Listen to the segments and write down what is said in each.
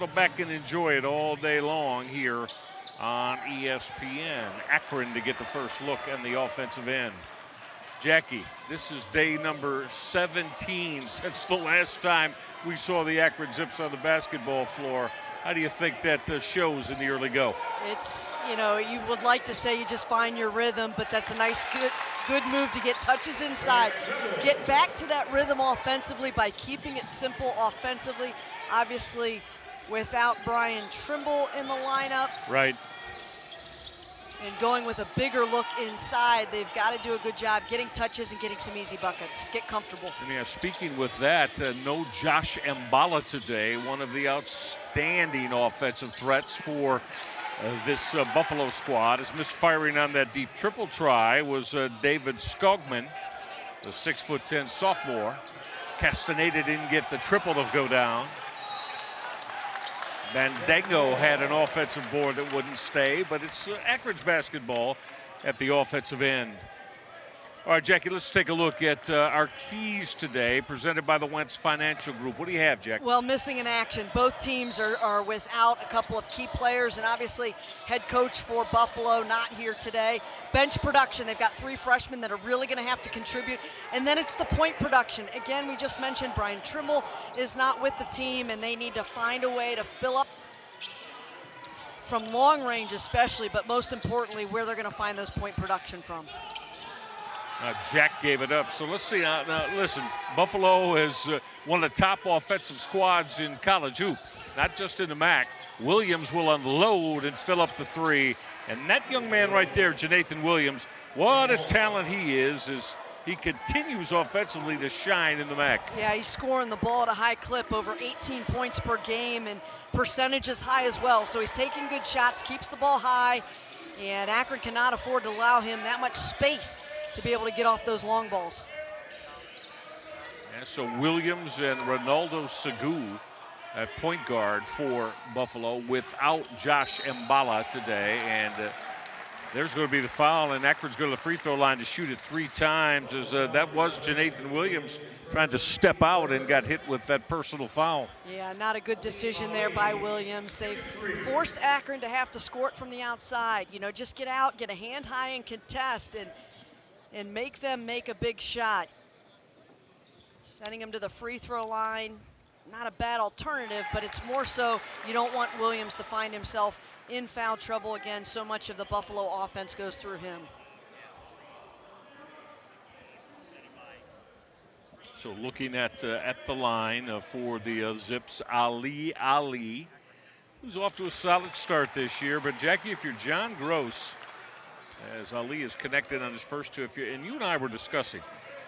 Go back and enjoy it all day long here on ESPN. Akron to get the first look on the offensive end. Jackie, this is day number 17 since the last time we saw the Akron Zips on the basketball floor. How do you think that shows in the early go? It's, you would like to say you just find your rhythm, but that's a nice, good move to get touches inside. Get back to that rhythm offensively by keeping it simple offensively. Obviously, without Brian Trimble in the lineup. Right. And going with a bigger look inside, they've got to do a good job getting touches and getting some easy buckets. Get comfortable. And yeah, speaking with that, no Josh Mbala today, one of the outstanding offensive threats for this Buffalo squad. His misfiring on that deep triple try was David Skogman, the 6'10" sophomore. Castaneda didn't get the triple to go down. Bandango had an offensive board that wouldn't stay, but it's Akron's basketball at the offensive end. All right, Jackie, let's take a look at our keys today, presented by the Wentz Financial Group. What do you have, Jack? Well, missing in action. Both teams are without a couple of key players, and obviously head coach for Buffalo not here today. Bench production, they've got 3 freshmen that are really going to have to contribute. And then it's the point production. Again, we just mentioned Brian Trimble is not with the team, and they need to find a way to fill up from long range especially, but most importantly, where they're going to find those point production from. Jack gave it up. So let's see. Now, listen, Buffalo is one of the top offensive squads in college hoop, not just in the MAC. Williams will unload and fill up the 3. And that young man right there, Janathan Williams, what a talent he is he continues offensively to shine in the MAC. Yeah, he's scoring the ball at a high clip, over 18 points per game, and percentage is high as well. So he's taking good shots, keeps the ball high, and Akron cannot afford to allow him that much space to be able to get off those long balls. Yeah, so Williams and Ronaldo Segu at point guard for Buffalo without Josh Mbala today. And there's going to be the foul, and Akron's going to the free throw line to shoot it 3 times. As that was Janathan Williams trying to step out and got hit with that personal foul. Yeah, not a good decision there by Williams. They've forced Akron to have to score it from the outside. Just get out, get a hand high and contest, and make them make a big shot. Sending them to the free throw line, not a bad alternative, but it's more so you don't want Williams to find himself in foul trouble again. So much of the Buffalo offense goes through him. So looking at the line for the Zips, Ali, who's off to a solid start this year. But Jackie, if you're John Gross, as Ali is connected on his first 2, and you and I were discussing,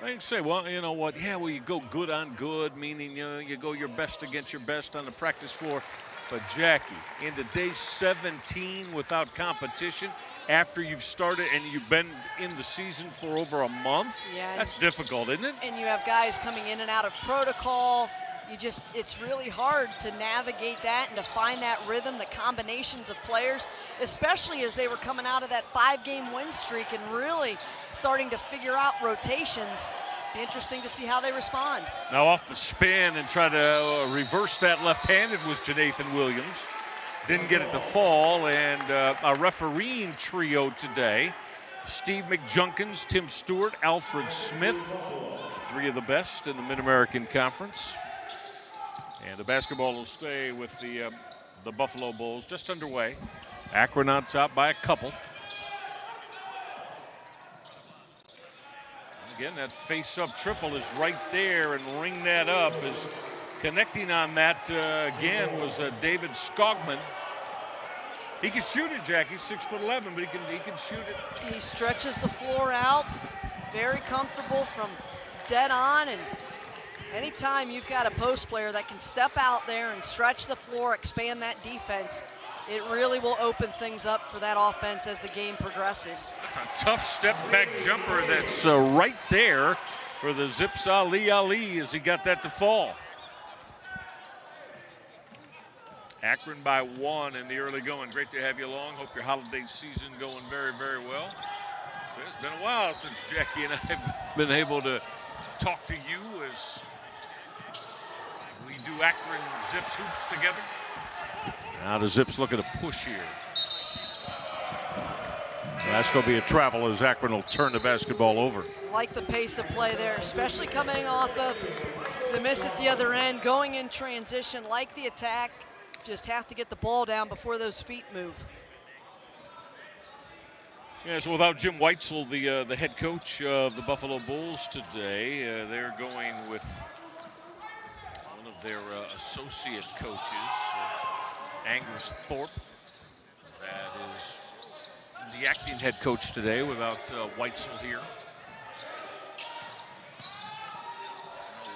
I can say, well, you know what? Yeah, well, you go good on good, meaning you go your best against your best on the practice floor. But Jackie, into day 17 without competition, after you've started and you've been in the season for over a month, that's difficult, isn't it? And you have guys coming in and out of protocol. It's really hard to navigate that and to find that rhythm, the combinations of players, especially as they were coming out of that 5-game win streak and really starting to figure out rotations. Interesting to see how they respond. Now off the spin and try to reverse that left-handed was Janathan Williams. Didn't get it to fall, and a refereeing trio today. Steve McJunkins, Tim Stewart, Alfred Smith, 3 of the best in the Mid-American Conference. And the basketball will stay with the Buffalo Bulls just underway. Akron on top by a couple. Again, that face-up triple is right there, and ring that up. Is connecting on that again was David Skogman. He can shoot it, Jackie. 6'11", but he can shoot it. He stretches the floor out, very comfortable from dead on, and anytime you've got a post player that can step out there and stretch the floor, expand that defense, it really will open things up for that offense as the game progresses. That's a tough step-back jumper that's right there for the Zips. Ali as he got that to fall. Akron by 1 in the early going. Great to have you along. Hope your holiday season going very, very well. So it's been a while since Jackie and I have been able to talk to you as we do Akron Zips hoops together. Now the Zips looking to push here. That's going to be a travel as Akron will turn the basketball over. Like the pace of play there, especially coming off of the miss at the other end, going in transition, like the attack. Just have to get the ball down before those feet move. Yeah, so without Jim Weitzel, the head coach of the Buffalo Bulls today, they're going with one of their associate coaches, Angus Thorpe. That is the acting head coach today without Weitzel here.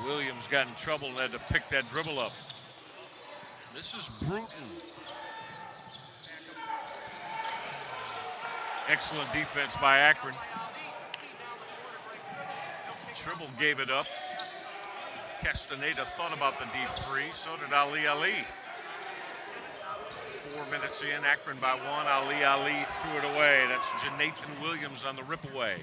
Williams got in trouble and had to pick that dribble up. This is Bruton. Excellent defense by Akron. Tribble gave it up. Castaneda thought about the deep three, so did Ali. 4 minutes in, Akron by 1. Ali threw it away. That's Janathan Williams on the rip away.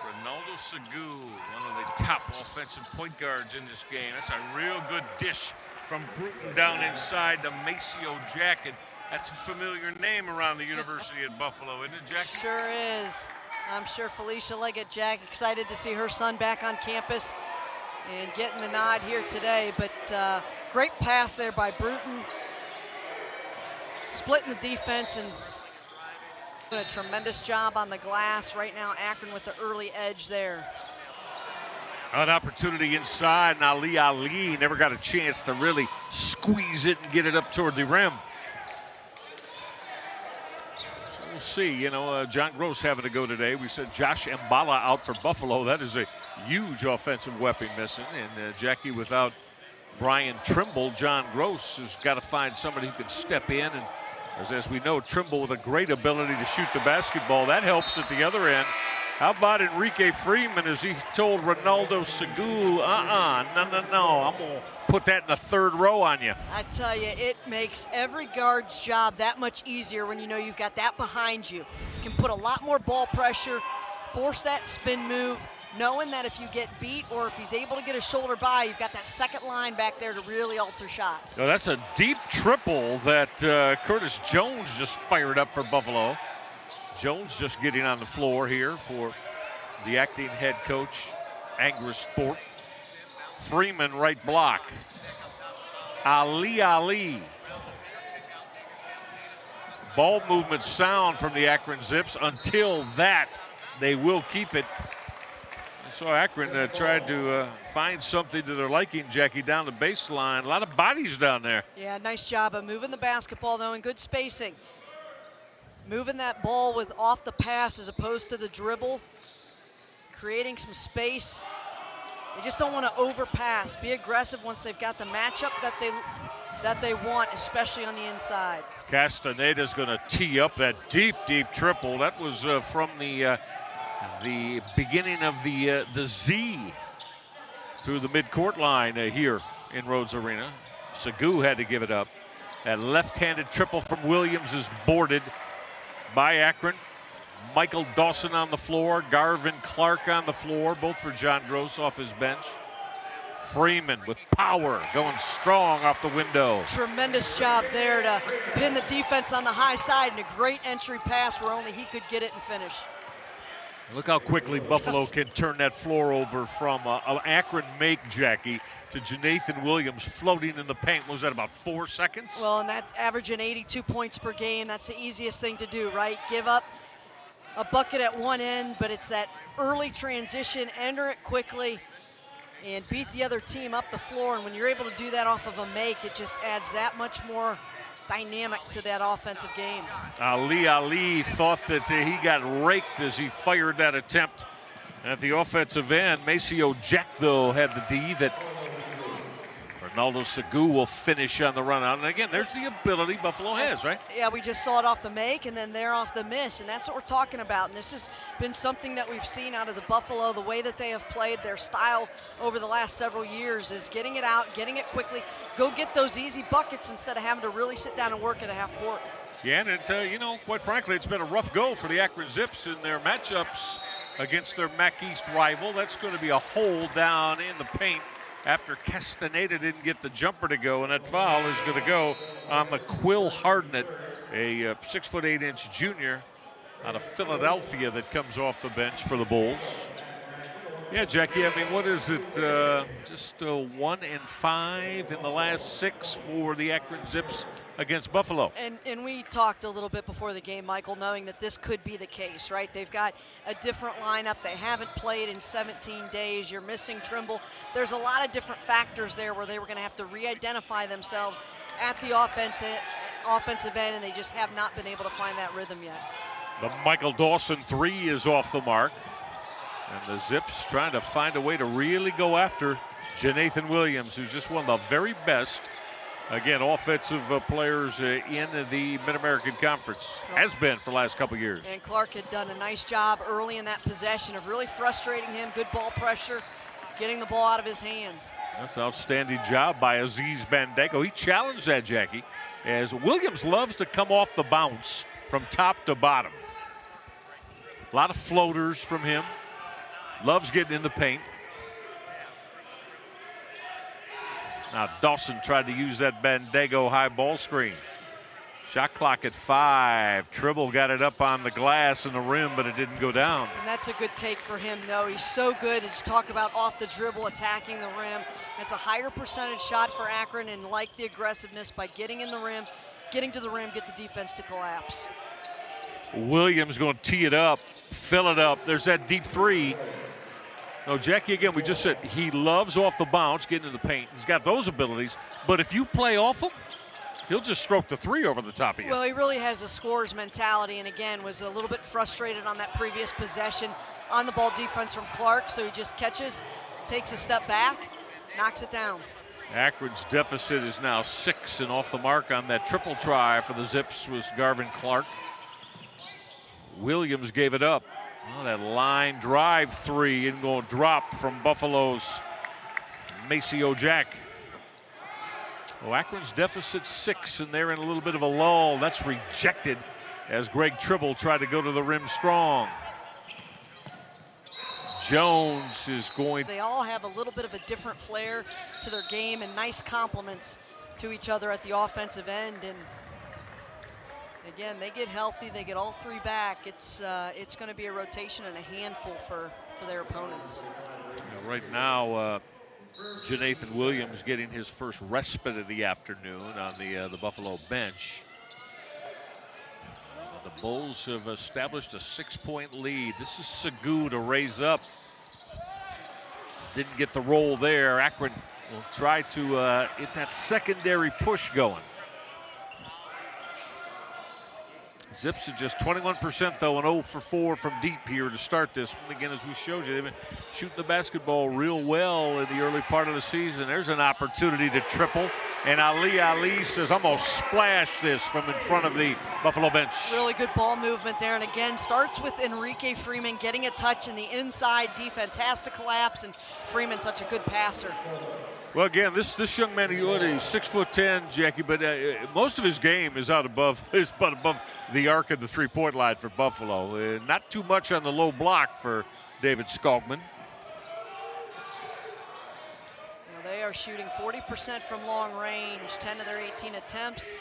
Ronaldo Segu, one of the top offensive point guards in this game. That's a real good dish from Bruton down inside to Maceo Jack. And that's a familiar name around the University at Buffalo, isn't it, Jack? Sure is. I'm sure Felicia Leggett-Jack excited to see her son back on campus and getting the nod here today. But great pass there by Bruton. Splitting the defense and doing a tremendous job on the glass. Right now, Akron with the early edge there. An opportunity inside, and Ali never got a chance to really squeeze it and get it up toward the rim. So we'll see. You know, John Gross having to go today. We said Josh Mbala out for Buffalo. That is a huge offensive weapon missing. And Jackie, without Brian Trimble, John Gross has got to find somebody who can step in. And as we know, Trimble with a great ability to shoot the basketball. That helps at the other end. How about Enrique Freeman as he told Ronaldo Segu, no, I'm going to put that in the third row on you. I tell you, it makes every guard's job that much easier when you know you've got that behind you. You can put a lot more ball pressure, force that spin move, knowing that if you get beat or if he's able to get a shoulder by, you've got that second line back there to really alter shots. So that's a deep triple that Curtis Jones just fired up for Buffalo. Jones just getting on the floor here for the acting head coach, Angus Thorpe. Freeman right block. Ali. Ball movement sound from the Akron Zips. Until that, they will keep it. So Akron tried to find something to their liking, Jackie, down the baseline. A lot of bodies down there. Yeah, nice job of moving the basketball, though, and good spacing. Moving that ball with off the pass as opposed to the dribble. Creating some space. They just don't want to overpass. Be aggressive once they've got the matchup that they want, especially on the inside. Castaneda's going to tee up that deep triple. That was from the beginning of the Z through the midcourt line here in Rhodes Arena. Segu had to give it up. That left-handed triple from Williams is boarded by Akron. Michael Dawson on the floor, Garvin Clark on the floor, both for John Gross off his bench. Freeman with power, going strong off the window. Tremendous job there to pin the defense on the high side, and a great entry pass where only he could get it and finish. Look how quickly Buffalo can turn that floor over from an Akron make, Jackie, to Janathan Williams floating in the paint. What was that, about 4 seconds? Well, and that's averaging 82 points per game. That's the easiest thing to do, right? Give up a bucket at one end, but it's that early transition, enter it quickly, and beat the other team up the floor. And when you're able to do that off of a make, it just adds that much more dynamic to that offensive game. Ali thought that he got raked as he fired that attempt at the offensive end. Maceo Jack, though, had the D that Ronaldo Segu will finish on the run out. And again, there's the ability Buffalo has, right? Yeah, we just saw it off the make, and then they're off the miss, and that's what we're talking about. And this has been something that we've seen out of the Buffalo, the way that they have played, their style over the last several years is getting it out, getting it quickly, go get those easy buckets instead of having to really sit down and work at a half court. Yeah, and you know, quite frankly, it's been a rough go for the Akron Zips in their matchups against their MAC East rival. That's going to be a hole down in the paint after Castaneda didn't get the jumper to go, and that foul is going to go on the Quill Hardnett, a 6'8" junior out of Philadelphia that comes off the bench for the Bulls. Yeah, Jackie, I mean, what is it? Just 1 and 5 in the last 6 for the Akron Zips against Buffalo. And we talked a little bit before the game, Michael, knowing that this could be the case, right? They've got a different lineup. They haven't played in 17 days. You're missing Trimble. There's a lot of different factors there where they were going to have to re-identify themselves at the offensive end, and they just have not been able to find that rhythm yet. The Michael Dawson 3 is off the mark. And the Zips trying to find a way to really go after Janathan Williams, who's just one of the very best, again, offensive players in the Mid-American Conference. Has been for the last couple years. And Clark had done a nice job early in that possession of really frustrating him. Good ball pressure, getting the ball out of his hands. That's an outstanding job by Aziz Bandego. He challenged that, Jackie, as Williams loves to come off the bounce from top to bottom. A lot of floaters from him. Loves getting in the paint. Now Dawson tried to use that Bandego high ball screen. Shot clock at 5. Tribble got it up on the glass and the rim, but it didn't go down. And that's a good take for him, though. He's so good. Just talk about off the dribble, attacking the rim. It's a higher percentage shot for Akron, and like the aggressiveness by getting in the rim, getting to the rim, get the defense to collapse. Williams going to tee it up, fill it up. There's that deep 3. No, Jackie, again, we just said he loves off the bounce, getting in the paint. He's got those abilities, but if you play off him, he'll just stroke the 3 over the top of you. Well, he really has a scorer's mentality, and again, was a little bit frustrated on that previous possession on the ball defense from Clark, so he just catches, takes a step back, knocks it down. Akron's deficit is now 6, and off the mark on that triple try for the Zips was Garvin Clark. Williams gave it up. Oh, that line drive 3 and going to drop from Buffalo's Maceo Jack. Well, Akron's deficit 6, and they're in a little bit of a lull. That's rejected as Greg Tribble tried to go to the rim strong. Jones is going. They all have a little bit of a different flair to their game and nice compliments to each other at the offensive end. And again, they get healthy, they get all 3 back. It's going to be a rotation and a handful for their opponents. You know, right now, Janathan Williams getting his first respite of the afternoon on the Buffalo bench. The Bulls have established a 6-point lead. This is Segou to raise up. Didn't get the roll there. Akron will try to get that secondary push going. Zips are just 21% though, and 0 for 4 from deep here to start this one. Again, as we showed you, they've been shooting the basketball real well in the early part of the season. There's an opportunity to triple, and Ali says, I'm gonna splash this from in front of the Buffalo bench. Really good ball movement there, and again, starts with Enrique Freeman getting a touch, and the inside defense has to collapse, and Freeman's such a good passer. Well, again, this young man, he's 6'10", Jackie, but most of his game is above the arc of the three-point line for Buffalo. Not too much on the low block for David Skalkman. They are shooting 40% from long range, 10 of their 18 attempts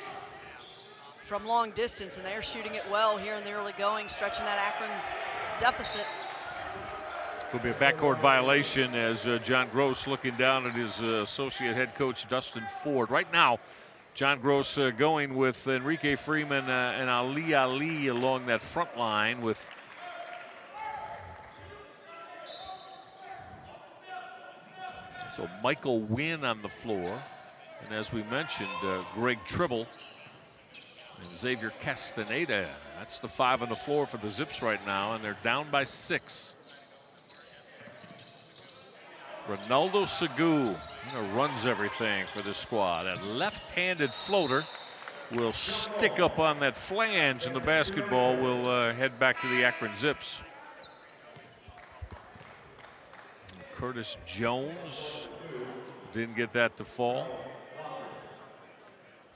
from long distance, and they're shooting it well here in the early going, stretching that Akron deficit. Could be a backcourt violation as John Gross looking down at his associate head coach Dustin Ford. Right now, John Gross going with Enrique Freeman and Ali along that front line with so Michael Wynn on the floor. And as we mentioned, Greg Tribble and Xavier Castaneda. That's the 5 on the floor for the Zips right now, and they're down by 6. Ronaldo Segou runs everything for this squad. That left-handed floater will stick up on that flange, and the basketball will head back to the Akron Zips. Curtis Jones didn't get that to fall.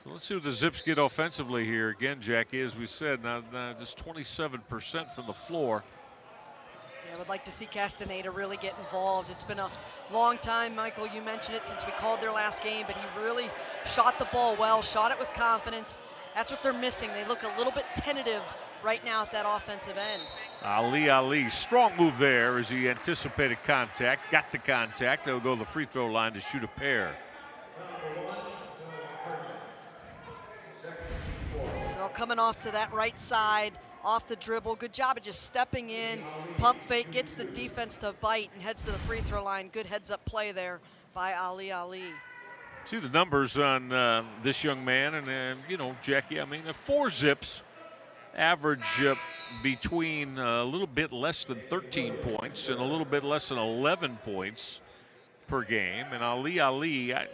So let's see what the Zips get offensively here. Again, Jackie, as we said, now just 27% from the floor. I would like to see Castaneda really get involved. It's been a long time, Michael, you mentioned it, since we called their last game, but he really shot the ball well, shot it with confidence. That's what they're missing. They look a little bit tentative right now at that offensive end. Ali, strong move there as he anticipated contact, got the contact. They'll go to the free throw line to shoot a pair. Well, coming off to that right side, off the dribble, good job of just stepping in, pump fake, gets the defense to bite and heads to the free throw line. Good heads up play there by Ali. See the numbers on this young man, and you know, Jackie, I mean, 4 zips, average between a little bit less than 13 points and a little bit less than 11 points per game. And Ali, I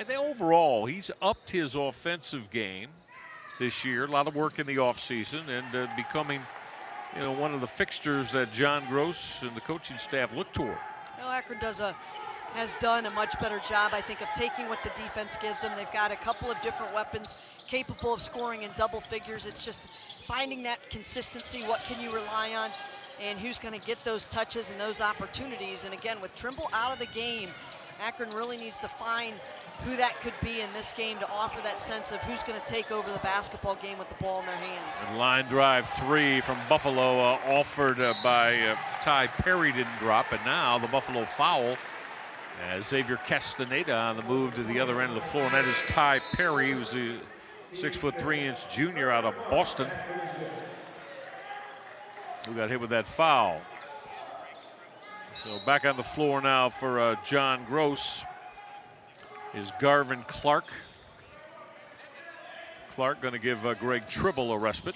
think overall he's upped his offensive game this year. A lot of work in the offseason, and becoming, you know, one of the fixtures that John Gross and the coaching staff look toward. Well, Akron has done a much better job, I think, of taking what the defense gives them. They've got a couple of different weapons capable of scoring in double figures. It's just finding that consistency. What can you rely on, and who's going to get those touches and those opportunities? And again, with Trimble out of the game, Akron really needs to find who that could be in this game to offer that sense of who's going to take over the basketball game with the ball in their hands. And line drive 3 from Buffalo, offered by Ty Perry, didn't drop, and now the Buffalo foul as Xavier Castaneda on the move to the other end of the floor, and that is Ty Perry, who's a 6'3" junior out of Boston, who got hit with that foul. So back on the floor now for John Gross is Garvin Clark. Clark going to give Greg Tribble a respite.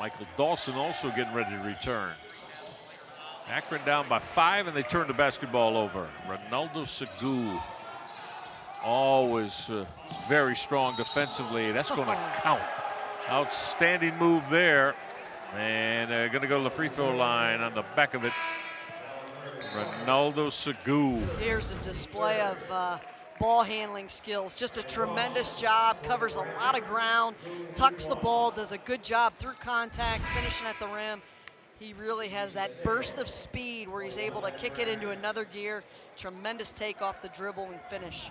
Michael Dawson also getting ready to return. Akron down by 5, and they turn the basketball over. Ronaldo Segou, always very strong defensively. That's going to count. Outstanding move there. And going to go to the free throw line on the back of it. Ronaldo Segou. Here's a display of ball handling skills. Just a tremendous job, covers a lot of ground, tucks the ball, does a good job through contact, finishing at the rim. He really has that burst of speed where he's able to kick it into another gear. Tremendous take off the dribble and finish.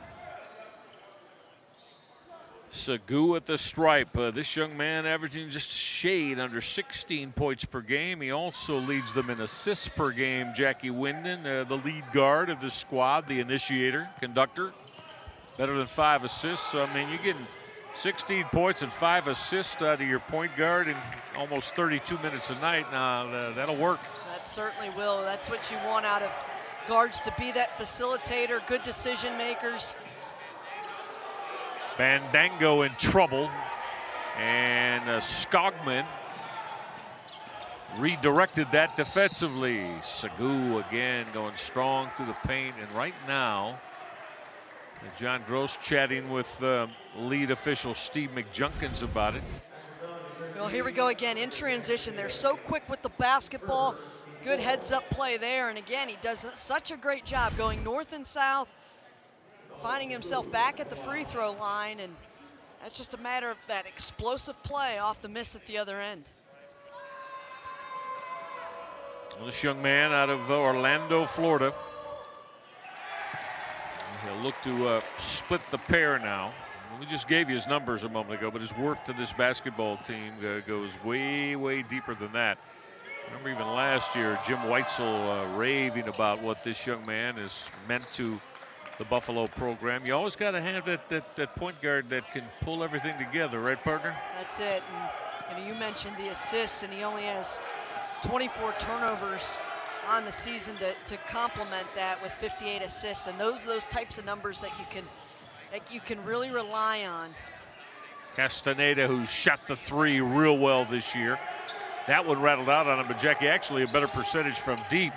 Segou at the stripe. This young man averaging just a shade under 16 points per game. He also leads them in assists per game. Jackie Winden, the lead guard of the squad, the initiator, conductor. Better than 5 assists. So, I mean, you're getting 16 points and 5 assists out of your point guard in almost 32 minutes a night. Now, that'll work. That certainly will. That's what you want out of guards, to be that facilitator, good decision makers. Bandango in trouble, and Skogman redirected that defensively. Segou again going strong through the paint, and right now John Gross chatting with lead official Steve McJunkins about it. Well, here we go again in transition. They're so quick with the basketball. Good heads up play there, and again, he does such a great job going north and south, finding himself back at the free throw line, and that's just a matter of that explosive play off the miss at the other end. Well, this young man out of Orlando, Florida. He'll look to split the pair now. We just gave you his numbers a moment ago, but his worth to this basketball team goes way, way deeper than that. Remember even last year, Jim Weitzel raving about what this young man has meant to the Buffalo program. You always got to have that point guard that can pull everything together, right, partner? That's it. And you mentioned the assists, and he only has 24 turnovers on the season to complement that with 58 assists. And those types of numbers that you can really rely on. Castaneda, who shot the 3 real well this year. That one rattled out on him, but Jackie, actually a better percentage from deep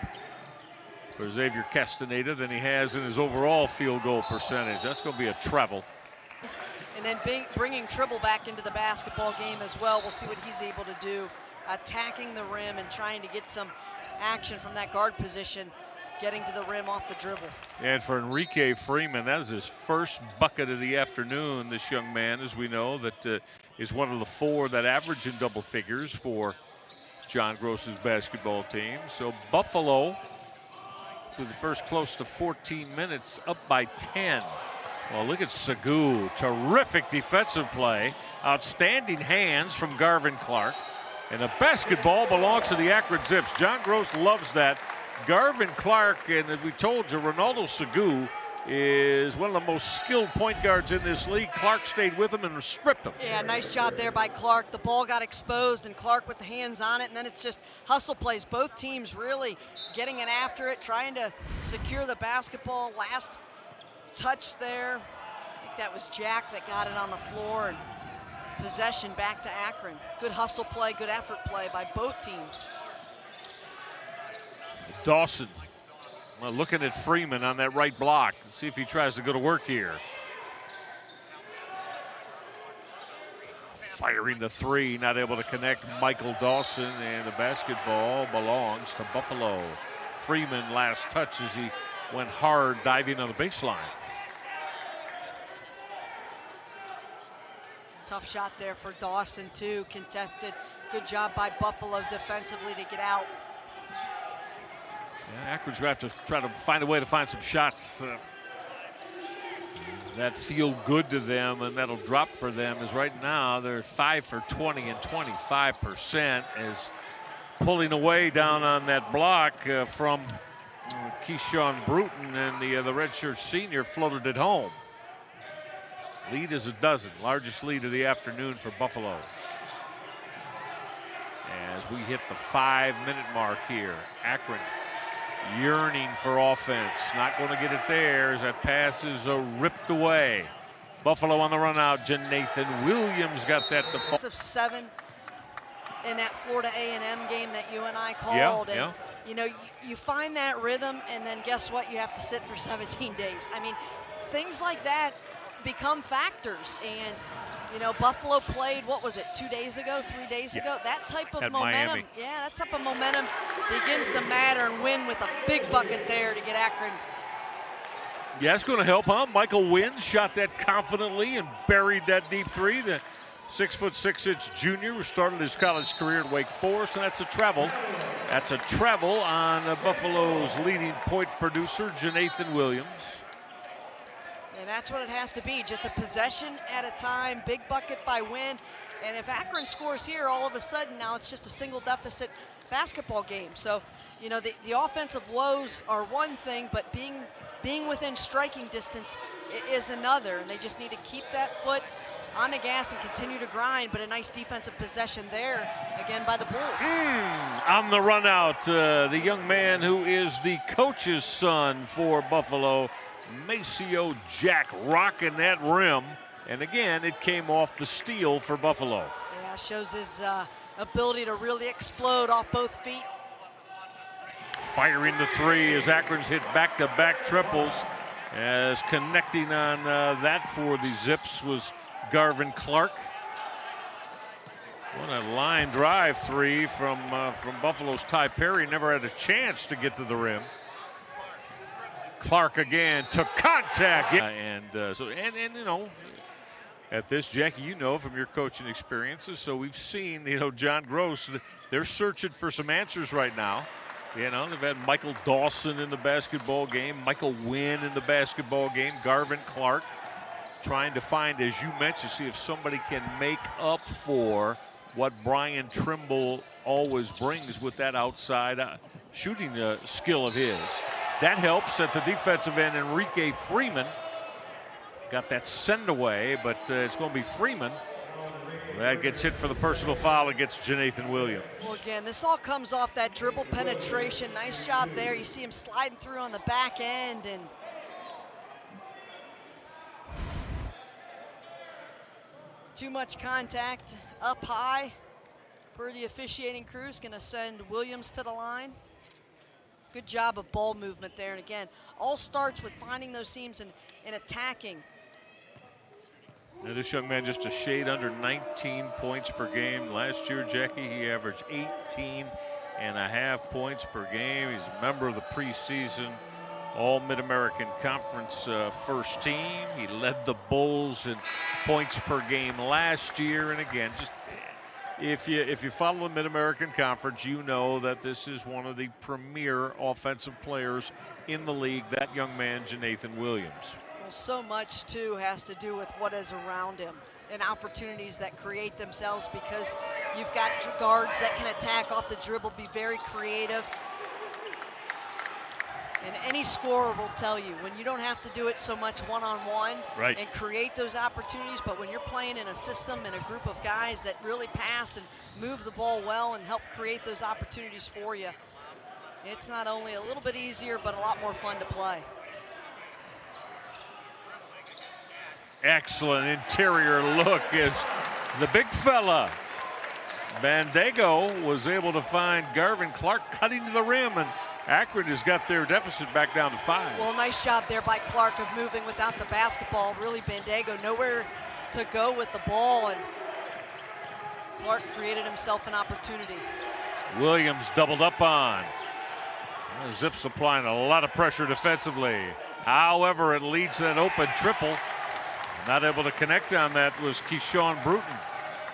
for Xavier Castaneda than he has in his overall field goal percentage. That's going to be a travel. And then bringing Tribble back into the basketball game as well. We'll see what he's able to do, attacking the rim and trying to get some action from that guard position, getting to the rim off the dribble. And for Enrique Freeman, that is his first bucket of the afternoon. This young man, as we know, that is one of the 4 that average in double figures for John Gross's basketball team. So Buffalo, through the first close to 14 minutes, up by 10. Well, look at Sagoo. Terrific defensive play. Outstanding hands from Garvin Clark. And the basketball belongs to the Akron Zips. John Gross loves that. Garvin Clark, and as we told you, Ronaldo Sagoo is one of the most skilled point guards in this league. Clark stayed with him and stripped him. Yeah, nice job there by Clark. The ball got exposed, and Clark with the hands on it, and then it's just hustle plays. Both teams really getting in after it, trying to secure the basketball. Last touch there, I think that was Jack that got it on the floor, and possession back to Akron. Good hustle play, good effort play by both teams. Dawson looking at Freeman on that right block. See if he tries to go to work here. Firing the three, not able to connect Michael Dawson, and the basketball belongs to Buffalo. Freeman last touch as he went hard diving on the baseline. Tough shot there for Dawson too, contested. Good job by Buffalo defensively to get out. Yeah, Akron's going to have to try to find a way to find some shots that feel good to them and that'll drop for them, as right now they're 5 for 20 and 25%, as pulling away down on that block from Keyshawn Bruton, and the redshirt senior floated it home. Lead is a dozen, largest lead of the afternoon for Buffalo. As we hit the 5-minute mark here, Akron yearning for offense, not going to get it there as that pass is ripped away. Buffalo on the run out. Nathan Williams got that to fall. Of 7 in that Florida A&M game that you and I called. Yeah, and, you know, you find that rhythm, and then guess what? You have to sit for 17 days. I mean, things like that become factors. And, you know, Buffalo played, what was it, 2 days ago, 3 days ago? That type of At momentum, Miami. yeah, that type of momentum begins to matter, and win with a big bucket there to get Akron. Yeah, it's going to help, huh? Michael Wynn shot that confidently and buried that deep three. The 6'6" junior who started his college career at Wake Forest, and that's a treble. That's a treble on Buffalo's leading point producer, Nathan Williams. And that's what it has to be, just a possession at a time, big bucket by Wynn. And if Akron scores here, all of a sudden now it's just a single deficit basketball game. So, you know, the offensive woes are one thing, but being within striking distance is another. And they just need to keep that foot on the gas and continue to grind, but a nice defensive possession there, again, by the Bulls. On the run out, the young man who is the coach's son for Buffalo, Maceo Jack, rocking that rim. And again, it came off the steal for Buffalo. Yeah, shows his ability to really explode off both feet. Firing the three as Akron's hit back-to-back triples. As connecting on that for the Zips was Garvin Clark. What a line drive three from Buffalo's Ty Perry. Never had a chance to get to the rim. Clark again took contact. And you know, at this, Jackie, you know from your coaching experiences, so we've seen, you know, John Gross, they're searching for some answers right now. You know, they've had Michael Dawson in the basketball game, Michael Wynn in the basketball game, Garvin Clark, trying to find, as you mentioned, see if somebody can make up for what Brian Trimble always brings with that outside shooting skill of his. That helps at the defensive end. Enrique Freeman got that send away, but it's going to be Freeman. That gets hit for the personal foul against Nathan Williams. Well, again, this all comes off that dribble penetration. Nice job there. You see him sliding through on the back end, and too much contact up high. For the officiating crew is going to send Williams to the line. Good job of ball movement there. And again, all starts with finding those seams and attacking. Now this young man just a shade under 19 points per game. Last year, Jackie, he averaged 18.5 points per game. He's a member of the preseason All-Mid-American Conference first team. He led the Bulls in points per game last year. And again, just If you follow the Mid-American Conference, you know that this is one of the premier offensive players in the league, that young man, Janathan Williams. Well, so much, too, has to do with what is around him and opportunities that create themselves, because you've got guards that can attack off the dribble, be very creative. And any scorer will tell you, when you don't have to do it so much one-on-one and create those opportunities, but when you're playing in a system and a group of guys that really pass and move the ball well and help create those opportunities for you, it's not only a little bit easier, but a lot more fun to play. Excellent interior look as the big fella, Bandego, was able to find Garvin Clark cutting to the rim, and Akron has got their deficit back down to 5. Well, nice job there by Clark of moving without the basketball. Really, Bandego nowhere to go with the ball, and Clark created himself an opportunity. Williams doubled up on. Zips applying a lot of pressure defensively. However, it leads to an open triple. Not able to connect on that was Keyshawn Bruton.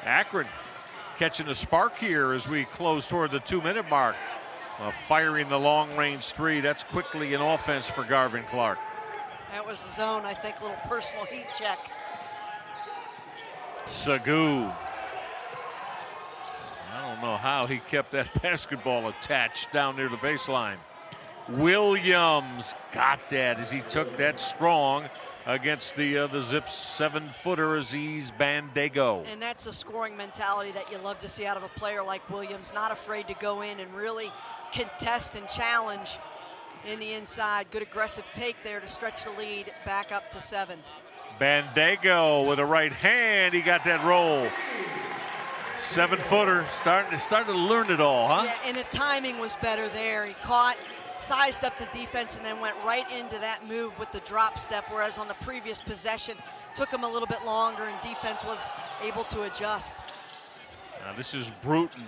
Akron catching a spark here as we close toward the 2-minute mark. Firing the long-range 3. That's quickly an offense for Garvin Clark. That was the zone, I think, little personal heat check. Sagoo. I don't know how he kept that basketball attached down near the baseline. Williams got that as he took that strong against the Zips 7-footer Aziz Bandego. And that's a scoring mentality that you love to see out of a player like Williams, not afraid to go in and really contest and challenge in the inside. Good aggressive take there to stretch the lead back up to 7. Bandego with a right hand, he got that roll. 7-footer, starting to learn it all, huh? Yeah, and the timing was better there. He caught, sized up the defense, and then went right into that move with the drop step, whereas on the previous possession, took him a little bit longer, and defense was able to adjust. Now this is Bruton.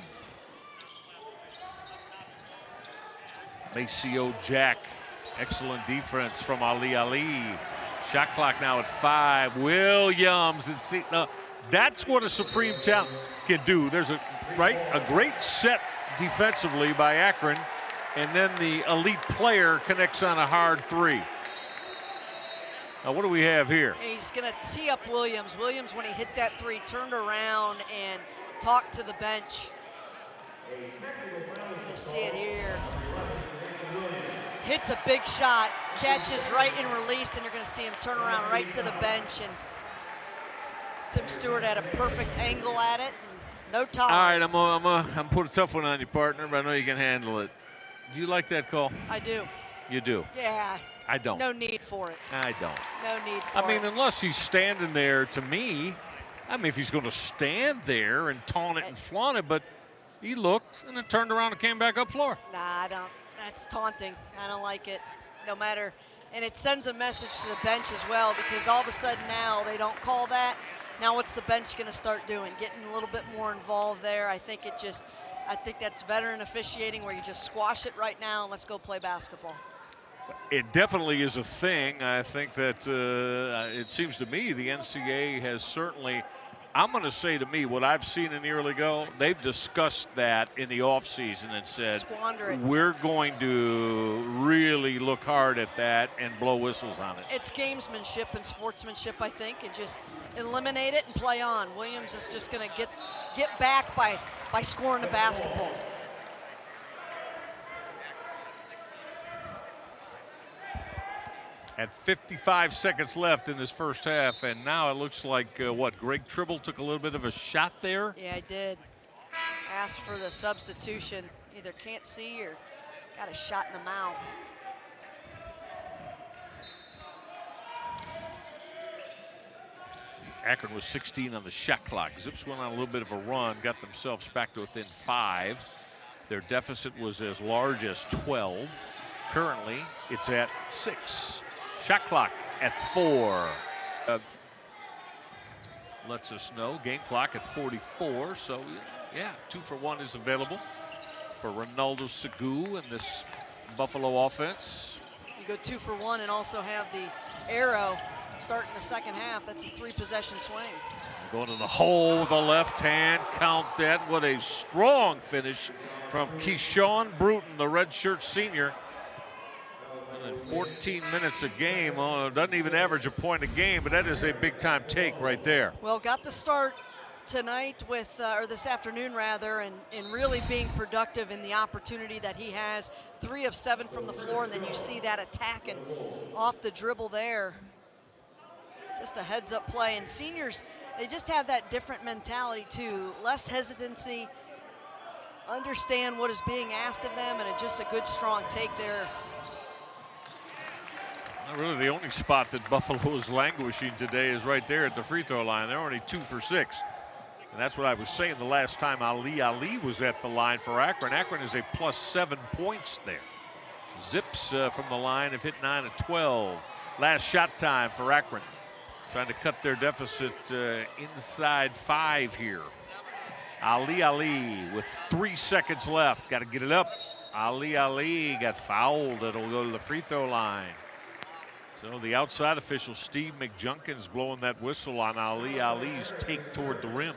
Maceo Jack, excellent defense from Ali. Shot clock now at 5. Williams, and see, now that's what a supreme talent can do. There's a great set defensively by Akron, and then the elite player connects on a hard 3. Now what do we have here? He's gonna tee up Williams. Williams, when he hit that 3, turned around and talked to the bench. You're gonna see it here. Hits a big shot, catches right in release, and you're gonna see him turn around right to the bench. And Tim Stewart had a perfect angle at it, and no tolerance. All right, I'm putting a tough one on you, partner, but I know you can handle it. Do you like that call? I do. You do? Yeah. I don't. No need for it. I don't. No need for it. I mean, unless he's standing there, to me, I mean, if he's going to stand there and taunt it and flaunt it, but he looked and then turned around and came back up floor. Nah, I don't. That's taunting. I don't like it. No matter. And it sends a message to the bench as well, because all of a sudden now they don't call that. Now what's the bench going to start doing? Getting a little bit more involved there. I think that's veteran officiating where you just squash it right now and let's go play basketball. It definitely is a thing. I think that it seems to me the NCAA has certainly, I'm going to say to me, what I've seen in the early go, they've discussed that in the offseason and said, we're going to really look hard at that and blow whistles on it. It's gamesmanship and sportsmanship, I think, and just eliminate it and play on. Williams is just going to get back by scoring the basketball. At 55 seconds left in this first half, and now it looks like, Greg Tribble took a little bit of a shot there? Yeah, I did. Asked for the substitution. Either can't see or got a shot in the mouth. Akron was 16 on the shot clock. Zips went on a little bit of a run, got themselves back to within 5. Their deficit was as large as 12. Currently, it's at 6. Shot clock at 4. Lets us know. Game clock at 44. So, yeah, 2 for 1 is available for Ronaldo Sagoo and this Buffalo offense. You go 2 for 1 and also have the arrow starting the second half. That's a 3-possession swing. Going to the hole with the left hand. Count that. What a strong finish from Keyshawn Bruton, the redshirt senior. And 14 minutes a game. Oh, doesn't even average a point a game, but that is a big-time take right there. Well, got the start tonight with, or this afternoon rather, and really being productive in the opportunity that he has. 3 of 7 from the floor, and then you see that attack and off the dribble there. Just a heads-up play, and seniors, they just have that different mentality too. Less hesitancy, understand what is being asked of them, and just a good, strong take there. Not really the only spot that Buffalo is languishing today is right there at the free throw line. They're only 2 for 6. And that's what I was saying the last time Ali was at the line for Akron. Akron is a plus 7 points there. Zips from the line have hit 9 of 12. Last shot time for Akron. Trying to cut their deficit inside 5 here. Ali with 3 seconds left. Got to get it up. Ali got fouled. It'll go to the free throw line. So the outside official, Steve McJunkins, blowing that whistle on Ali's take toward the rim.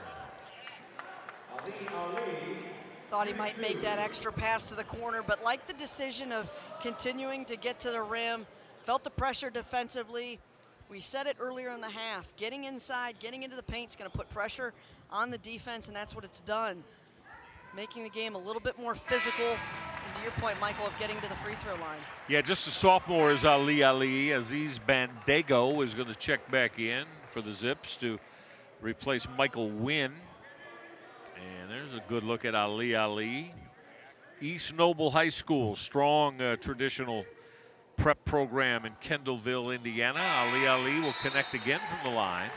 Thought he might make that extra pass to the corner, but liked the decision of continuing to get to the rim. Felt the pressure defensively. We said it earlier in the half. Getting inside, getting into the paint is going to put pressure on the defense, and that's what it's done. Making the game a little bit more physical. And to your point, Michael, of getting to the free throw line. Yeah, just a sophomore is Ali. Aziz Bandago is going to check back in for the Zips to replace Michael Wynn. And there's a good look at Ali. East Noble High School, strong traditional prep program in Kendallville, Indiana. Ali will connect again from the line.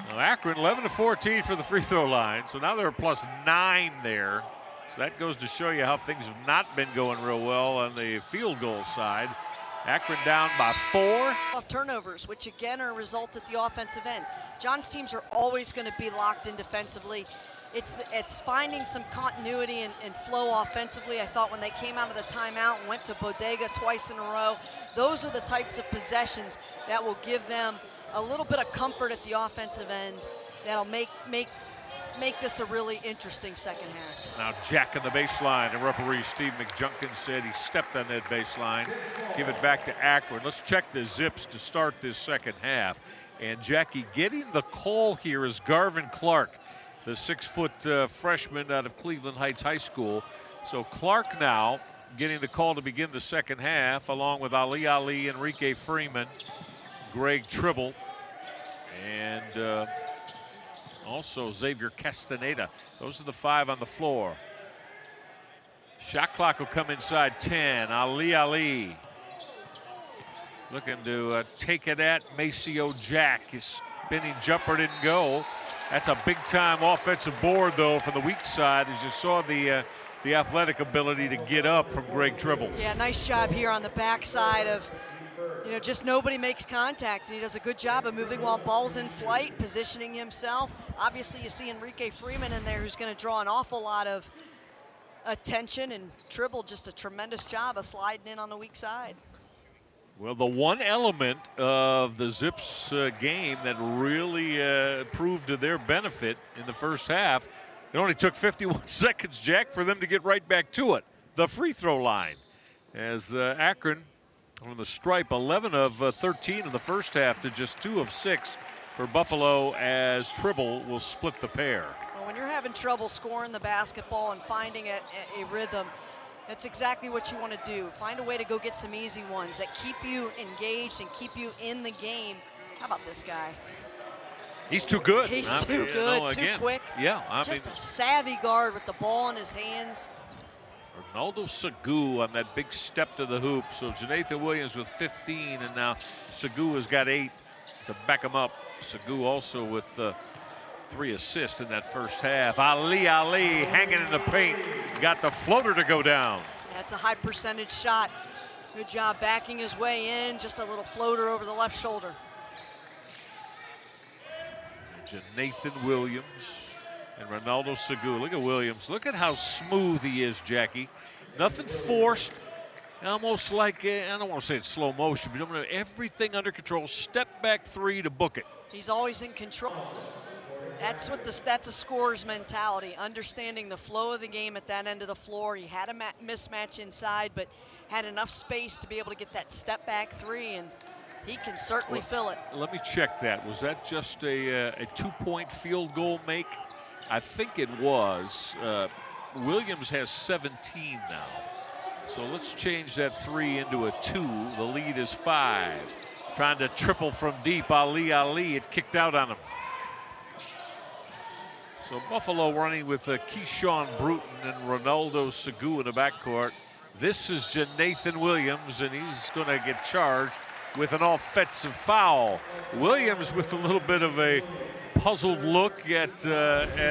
Now Akron 11 of 14 for the free throw line, so now they're plus 9 there. So that goes to show you how things have not been going real well on the field goal side. Akron down by 4. Off turnovers, which again are a result at the offensive end. John's teams are always going to be locked in defensively. It's finding some continuity and flow offensively. I thought when they came out of the timeout and went to Bodega twice in a row, those are the types of possessions that will give them a little bit of comfort at the offensive end that'll make this a really interesting second half. Now Jack on the baseline, and referee Steve McJunkins said he stepped on that baseline. Give it back to Akron. Let's check the Zips to start this second half. And Jackie, getting the call here is Garvin Clark, the 6-foot freshman out of Cleveland Heights High School. So Clark now getting the call to begin the second half, along with Ali, Enrique Freeman, Greg Tribble, and also Xavier Castaneda. Those are the 5 on the floor. Shot clock will come inside 10. Ali looking to take it at Maceo Jack. His spinning jumper didn't go. That's a big-time offensive board, though, from the weak side, as you saw the athletic ability to get up from Greg Tribble. Yeah, nice job here on the backside of, just nobody makes contact, and he does a good job of moving while ball's in flight, positioning himself. Obviously, you see Enrique Freeman in there, who's going to draw an awful lot of attention, and Tribble just a tremendous job of sliding in on the weak side. Well, the one element of the Zips game that really proved to their benefit in the first half, it only took 51 seconds, Jack, for them to get right back to it. The free throw line. As Akron on the stripe, 11 of 13 in the first half to just 2 of 6 for Buffalo, as Tribble will split the pair. Well, when you're having trouble scoring the basketball and finding a rhythm, that's exactly what you want to do. Find a way to go get some easy ones that keep you engaged and keep you in the game. How about this guy? He's too good. He's too good, too quick. Yeah, just a savvy guard with the ball in his hands. Ronaldo Segou on that big step to the hoop. So Janathan Williams with 15, and now Segou has got 8 to back him up. Segou also with 3 assists in that first half. Ali hanging in the paint, got the floater to go down. That's a high percentage shot. Good job backing his way in, just a little floater over the left shoulder. Nathan Williams and Ronaldo Segou. Look at Williams. Look at how smooth he is, Jackie. Nothing forced, almost like, I don't want to say it's slow motion, but everything under control. Step back three to book it. He's always in control. That's a scorer's mentality, understanding the flow of the game at that end of the floor. He had a mismatch inside, but had enough space to be able to get that step back three, and he can certainly fill it. Let me check that. Was that just a 2-point field goal make? I think it was. Williams has 17 now. So let's change that 3 into a 2. The lead is 5. Trying to triple from deep. Ali, it kicked out on him. So Buffalo running with Keyshawn Bruton and Ronaldo Segu in the backcourt. This is Janathan Williams, and he's going to get charged with an offensive foul. Williams with a little bit of a puzzled look at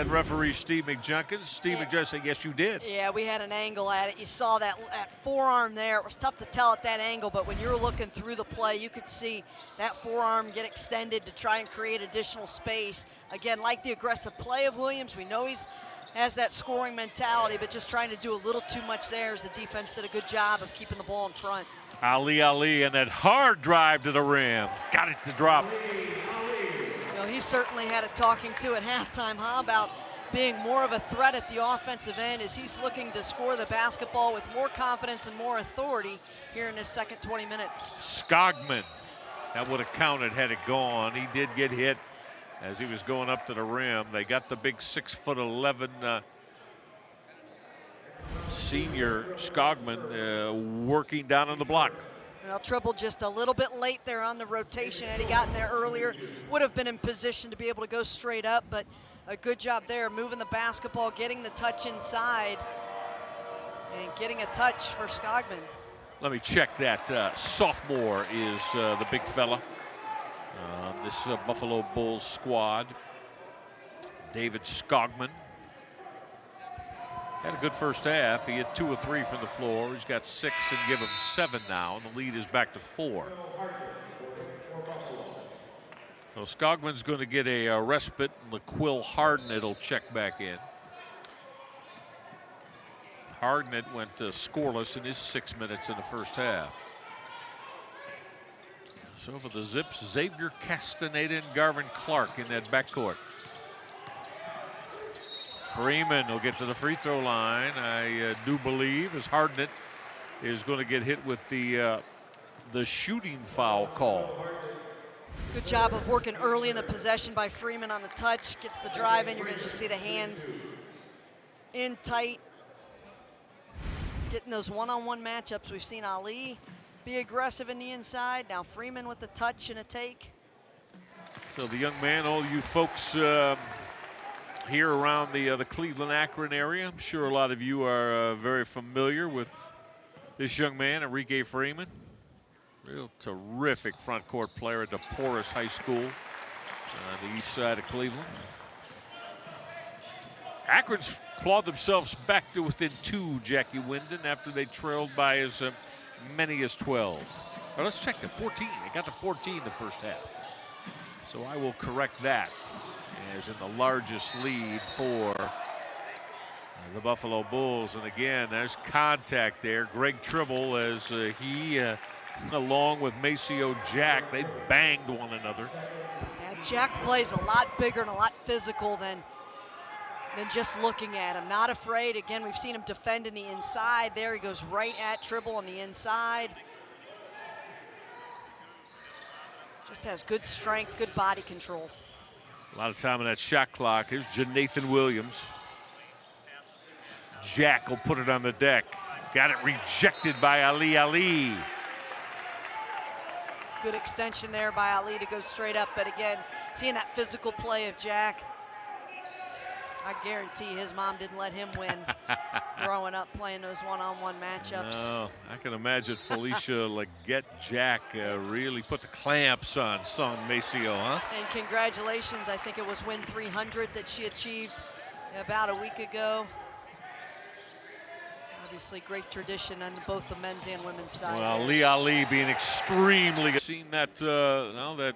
referee Steve McJunkins. Steve McJunkins said, yes, you did. Yeah, we had an angle at it. You saw that forearm there. It was tough to tell at that angle, but when you were looking through the play, you could see that forearm get extended to try and create additional space. Again, like the aggressive play of Williams, we know has that scoring mentality, but just trying to do a little too much there as the defense did a good job of keeping the ball in front. Ali and that hard drive to the rim. Got it to drop. He certainly had a talking to at halftime, about being more of a threat at the offensive end as he's looking to score the basketball with more confidence and more authority here in his second 20 minutes. Skogman, that would have counted had it gone. He did get hit as he was going up to the rim. They got the big 6'11" senior Skogman working down on the block. Well, Tribble just a little bit late there on the rotation. Had he gotten there earlier, would have been in position to be able to go straight up, but a good job there, moving the basketball, getting the touch inside, and getting a touch for Skogman. Let me check that. Sophomore is the big fella. This Buffalo Bulls squad. David Skogman. Had a good first half. He had 2 of 3 from the floor. He's got 6 and give him 7 now, and the lead is back to 4. So Skogman's going to get a respite, and LaQuill Hardnett will check back in. Hardnett went scoreless in his 6 minutes in the first half. So for the Zips, Xavier Castaneda and Garvin Clark in that backcourt. Freeman will get to the free throw line, I do believe, as Hardnett is going to get hit with the shooting foul call. Good job of working early in the possession by Freeman on the touch. Gets the drive in. You're going to just see the hands in tight. Getting those one-on-one matchups. We've seen Ali be aggressive in the inside. Now Freeman with the touch and a take. So the young man, all you folks here around the Cleveland, Akron area, I'm sure a lot of you are very familiar with this young man, Enrique Freeman. Real terrific front court player at DePorres High School on the east side of Cleveland. Akron's clawed themselves back to within 2, Jackie Winden, after they trailed by as many as 12. Well, let's check the 14. They got to 14 the first half. So I will correct that as in the largest lead for the Buffalo Bulls. And again, there's contact there. Greg Tribble, as he, along with Maceo Jack, they banged one another. Yeah, Jack plays a lot bigger and a lot physical than just looking at him. Not afraid. Again, we've seen him defend in the inside. There he goes right at Tribble on the inside. Just has good strength, good body control. A lot of time on that shot clock. Here's Janathan Williams. Jack will put it on the deck. Got it rejected by Ali. Good extension there by Ali to go straight up. But again, seeing that physical play of Jack, I guarantee his mom didn't let him win growing up playing those one-on-one matchups. No, I can imagine Felicia Leggett Jack really put the clamps on son Maceo, huh? And congratulations, I think it was win 300 that she achieved about a week ago. Obviously great tradition on both the men's and women's side. Well, Ali being extremely good. Seen that, now that,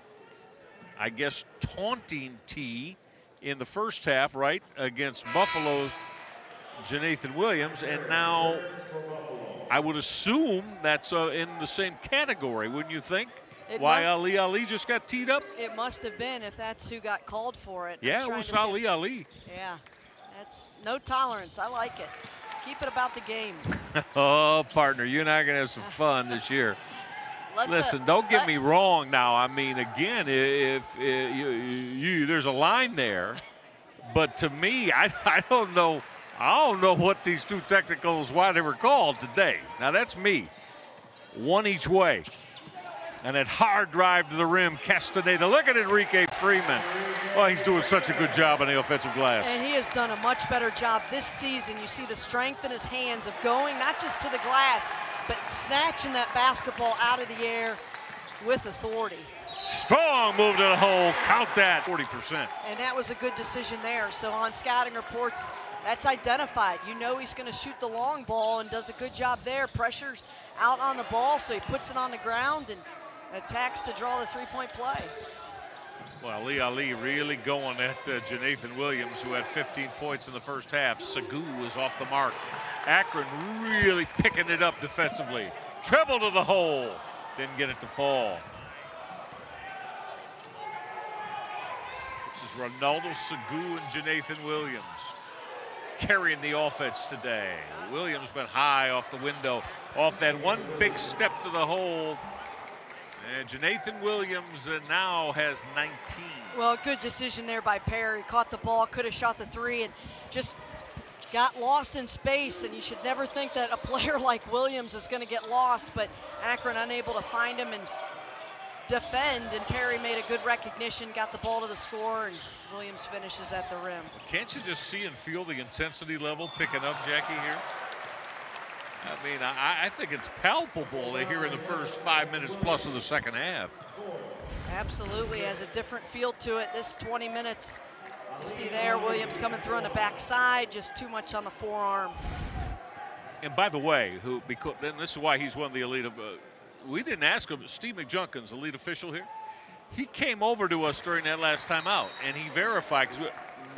I guess, taunting tee in the first half, right, against Buffalo's Janathan Williams, and now I would assume that's in the same category, wouldn't you think? It Why Ali just got teed up? It must have been, if that's who got called for it. Yeah, it was Ali. Yeah, that's no tolerance. I like it. Keep it about the game. Oh, partner, you and I are going to have some fun this year. Listen, don't get me wrong now. I mean, again, if there's a line there, but to me, I don't know. I don't know what these two technicals, why they were called today. Now, that's me. One each way. And that hard drive to the rim, Castaneda. Look at Enrique Freeman. Well, he's doing such a good job on the offensive glass. And he has done a much better job this season. You see the strength in his hands of going not just to the glass, but snatching that basketball out of the air with authority. Strong move to the hole. Count that. 40%. And that was a good decision there. So on scouting reports, that's identified. You know he's going to shoot the long ball and does a good job there. Pressure's out on the ball, so he puts it on the ground and attacks to draw the three-point play. Well, Ali really going at Janathan Williams, who had 15 points in the first half. Sagoo was off the mark. Akron really picking it up defensively. Treble to the hole. Didn't get it to fall. This is Ronaldo Sagoo and Janathan Williams carrying the offense today. Williams went high off the window, off that one big step to the hole. And Janathan Williams now has 19. Well, good decision there by Perry. Caught the ball, could have shot the three, and just got lost in space. And you should never think that a player like Williams is going to get lost, but Akron unable to find him and defend, and Perry made a good recognition, got the ball to the score, and Williams finishes at the rim. Can't you just see and feel the intensity level picking up, Jackie, here? I mean, I think it's palpable here in the first 5 minutes plus of the second half. Absolutely, has a different feel to it. This 20 minutes, you see there, Williams coming through on the backside, just too much on the forearm. And by the way, because then this is why he's one of the elite. We didn't ask him. Steve McJunkins, the lead official here, he came over to us during that last time out, and he verified, because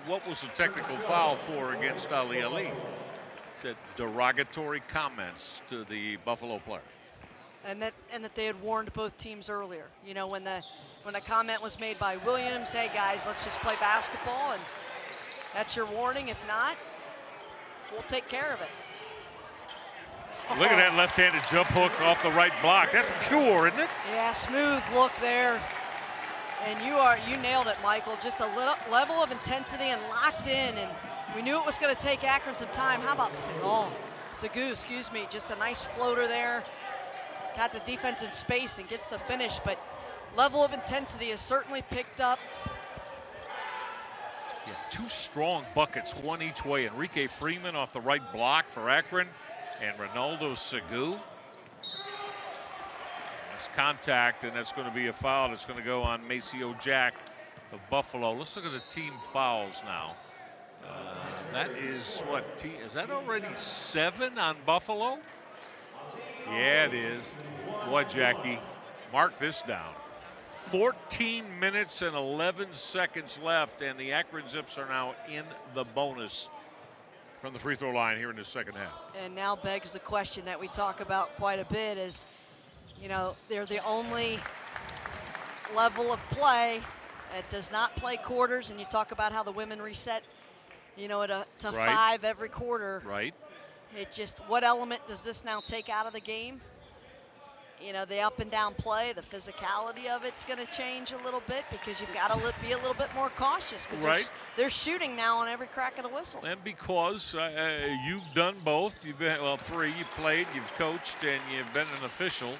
what was the technical foul for against Ali? Said derogatory comments to the Buffalo player. And that they had warned both teams earlier. You know, when the comment was made by Williams, hey guys, let's just play basketball, and that's your warning. If not, we'll take care of it. Look at that left-handed jump hook off the right block. That's pure, isn't it? Yeah, smooth look there. And you nailed it, Michael. Just a level of intensity and locked in, and we knew it was going to take Akron some time. How about Sagoo, excuse me, just a nice floater there. Got the defense in space and gets the finish, but level of intensity is certainly picked up. Yeah, two strong buckets, one each way. Enrique Freeman off the right block for Akron, and Ronaldo Sagoo. That's contact, and that's going to be a foul. That's going to go on Maceo Jack of Buffalo. Let's look at the team fouls now. That is what, is that already 7 on Buffalo? Yeah, it is. Boy, Jackie, mark this down. 14 minutes and 11 seconds left, and the Akron Zips are now in the bonus from the free throw line here in the second half. And now begs the question that we talk about quite a bit is, you know, they're the only level of play that does not play quarters, and you talk about how the women reset, you know, to right. 5 every quarter. Right. It just, what element does this now take out of the game? You know, the up and down play, the physicality of it's going to change a little bit because you've got to be a little bit more cautious because right. they're shooting now on every crack of the whistle. And because you've done both, you've been, well, 3, you've played, you've coached, and you've been an official.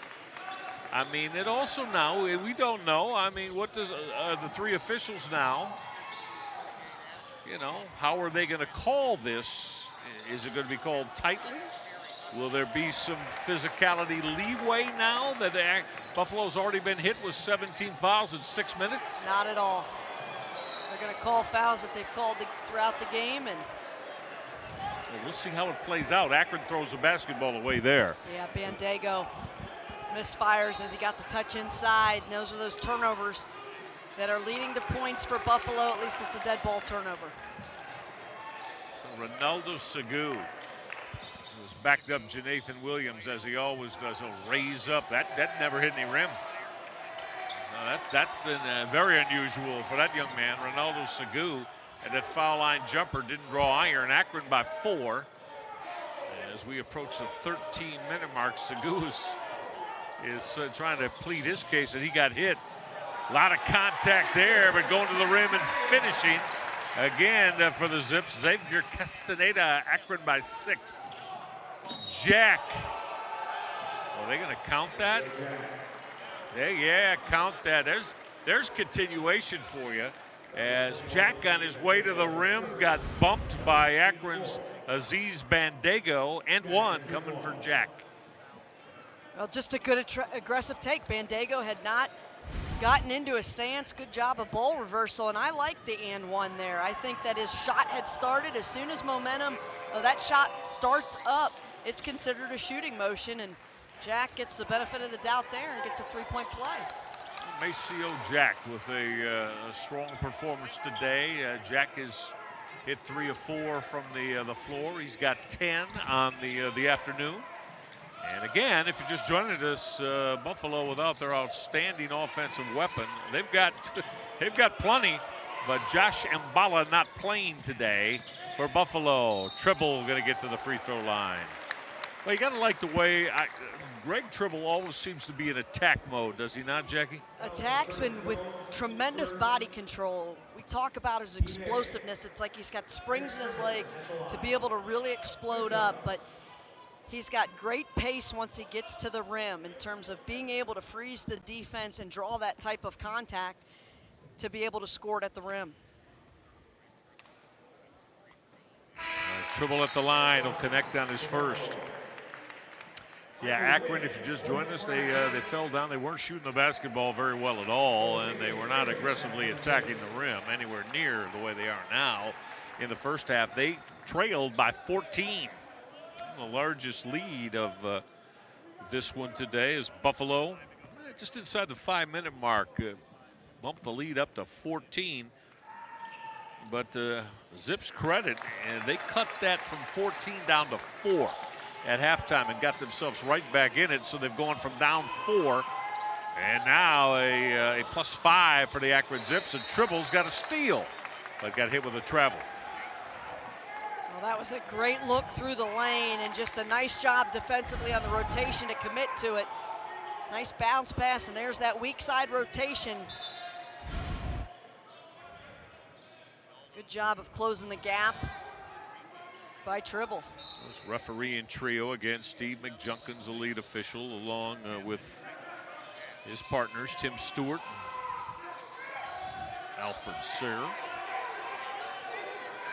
I mean, it also now, we don't know. I mean, what does the 3 officials now, you know, how are they going to call this? Is it going to be called tightly? Will there be some physicality leeway now that Buffalo's already been hit with 17 fouls in 6 minutes? Not at all. They're going to call fouls that they've called throughout the game, and well, we'll see how it plays out. Akron throws the basketball away there. Yeah, Bandego misfires as he got the touch inside, and those are those turnovers that are leading to points for Buffalo. At least it's a dead ball turnover. So Ronaldo Sagoo It was backed up Janathan Williams, as he always does. He'll raise up. That never hit any rim. That's very unusual for that young man, Ronaldo Segu. And that foul line jumper didn't draw iron. Akron by 4. As we approach the 13-minute mark, Segu is trying to plead his case that he got hit. A lot of contact there, but going to the rim and finishing again for the Zips. Xavier Castaneda, Akron by 6. Jack. Are they going to count that? Yeah, count that. There's continuation for you. As Jack on his way to the rim got bumped by Akron's Aziz Bandego, and one coming for Jack. Well, just a good aggressive take. Bandego had not gotten into a stance. Good job of ball reversal, and I like the and one there. I think that his shot had started. As soon as momentum of that shot starts up, it's considered a shooting motion, and Jack gets the benefit of the doubt there and gets a three-point play. Maceo Jack with a strong performance today. Jack has hit 3 of 4 from the floor. He's got 10 on the afternoon. And again, if you're just joining us, Buffalo without their outstanding offensive weapon, they've got plenty. But Josh Mbala not playing today for Buffalo. Tribble going to get to the free throw line. Well, you got to like the way Greg Tribble always seems to be in attack mode, does he not, Jackie? Attacks with tremendous body control. We talk about his explosiveness. It's like he's got springs in his legs to be able to really explode up, but he's got great pace once he gets to the rim in terms of being able to freeze the defense and draw that type of contact to be able to score it at the rim. Tribble at the line, he'll connect on his first. Yeah, Akron, if you just joined us, they fell down. They weren't shooting the basketball very well at all, and they were not aggressively attacking the rim anywhere near the way they are now. In the first half, they trailed by 14. The largest lead of this one today is Buffalo, just inside the 5-minute mark, bumped the lead up to 14. But Zips credit, and they cut that from 14 down to 4 at halftime and got themselves right back in it. So they've gone from down 4, and now a +5 for the Akron Zips, and Tribble's got a steal, but got hit with a travel. Well, that was a great look through the lane and just a nice job defensively on the rotation to commit to it. Nice bounce pass, and there's that weak side rotation. Good job of closing the gap by Tribble. This refereeing trio, again, Steve McJunkins, the lead official, along with his partners, Tim Stewart, Alfred Sayre.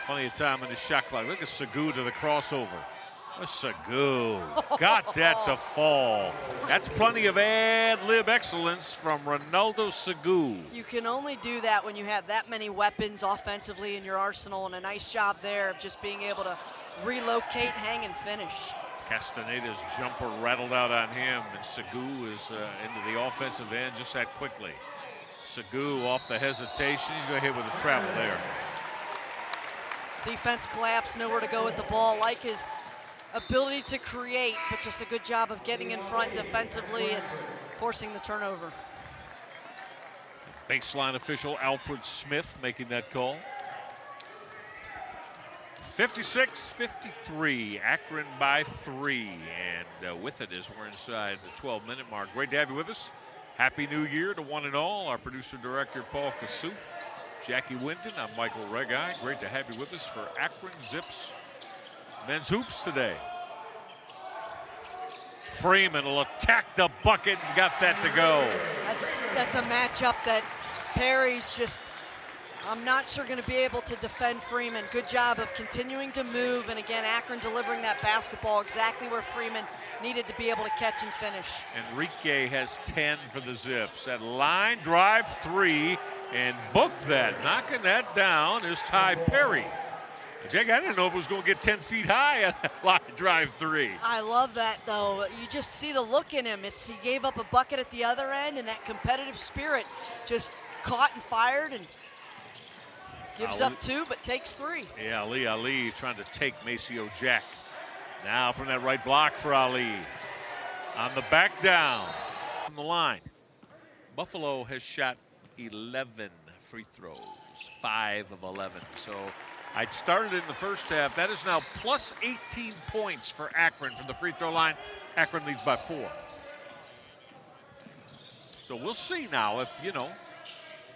Plenty of time in the shot clock. Look at Segu to the crossover. Segu got that to fall. That's plenty of ad-lib excellence from Ronaldo Segu. You can only do that when you have that many weapons offensively in your arsenal, and a nice job there of just being able to relocate, hang, and finish. Castaneda's jumper rattled out on him, and Segu is into the offensive end just that quickly. Segu off the hesitation. He's going to hit with a travel there. Defense collapse, nowhere to go with the ball. Like his ability to create, but just a good job of getting in front defensively and forcing the turnover. Baseline official Alfred Smith making that call. 56-53, Akron by 3, and with it as we're inside the 12-minute mark. Great to have you with us. Happy New Year to one and all. Our producer-director, Paul Kasuf, Jackie Winton, I'm Michael Regai. Great to have you with us for Akron Zips men's hoops today. Freeman will attack the bucket and got that to go. That's a matchup that Perry's just, I'm not sure going to be able to defend Freeman. Good job of continuing to move, and again, Akron delivering that basketball exactly where Freeman needed to be able to catch and finish. Enrique has 10 for the Zips. That line drive 3 and booked that. Knocking that down is Ty Perry. Jake, I didn't know if it was going to get 10 feet high on that line drive 3. I love that, though. You just see the look in him. He gave up a bucket at the other end, and that competitive spirit just caught and fired, and gives up 2, but takes 3. Yeah, Ali trying to take Maceo Jack Now from that right block for Ali. On the back down from the line. Buffalo has shot 11 free throws, 5 of 11. So I started in the first half. That is now plus 18 points for Akron from the free throw line. Akron leads by 4. So we'll see now if, you know,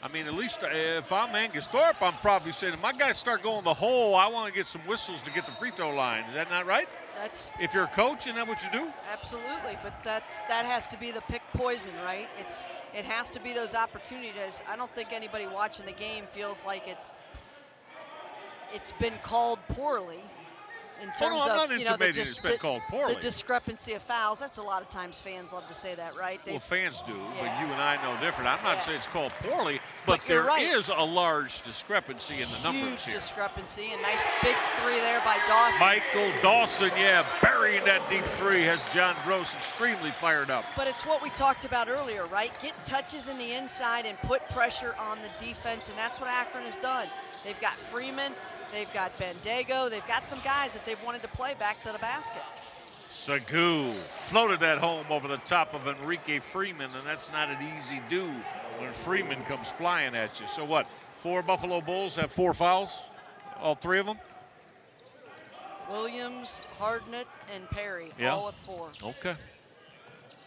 I mean, at least if I'm Angus Thorpe, I'm probably saying, if my guys start going the hole, I want to get some whistles to get the free throw line. Is that not right? That's, if you're a coach, isn't that what you do? Absolutely, but that has to be the pick poison, right? It has to be those opportunities. I don't think anybody watching the game feels like it's been called poorly. In terms of, you know, it's been called poorly. The discrepancy of fouls. That's a lot of times fans love to say that, right? Well, fans do, yeah. but you and I know different. I'm not saying it's called poorly, but there is a large discrepancy in the numbers here. Huge discrepancy, and nice big 3 there by Dawson. Michael Dawson, yeah, burying that deep 3 has John Gross extremely fired up. But it's what we talked about earlier, right? Get touches in the inside and put pressure on the defense, and that's what Akron has done. They've got Freeman. They've got Bandego. They've got some guys that they've wanted to play back to the basket. Sagu floated that home over the top of Enrique Freeman, and that's not an easy do when Freeman comes flying at you. So what, 4 Buffalo Bulls have 4 fouls? All 3 of them? Williams, Hardnett, and Perry, all with 4. Okay.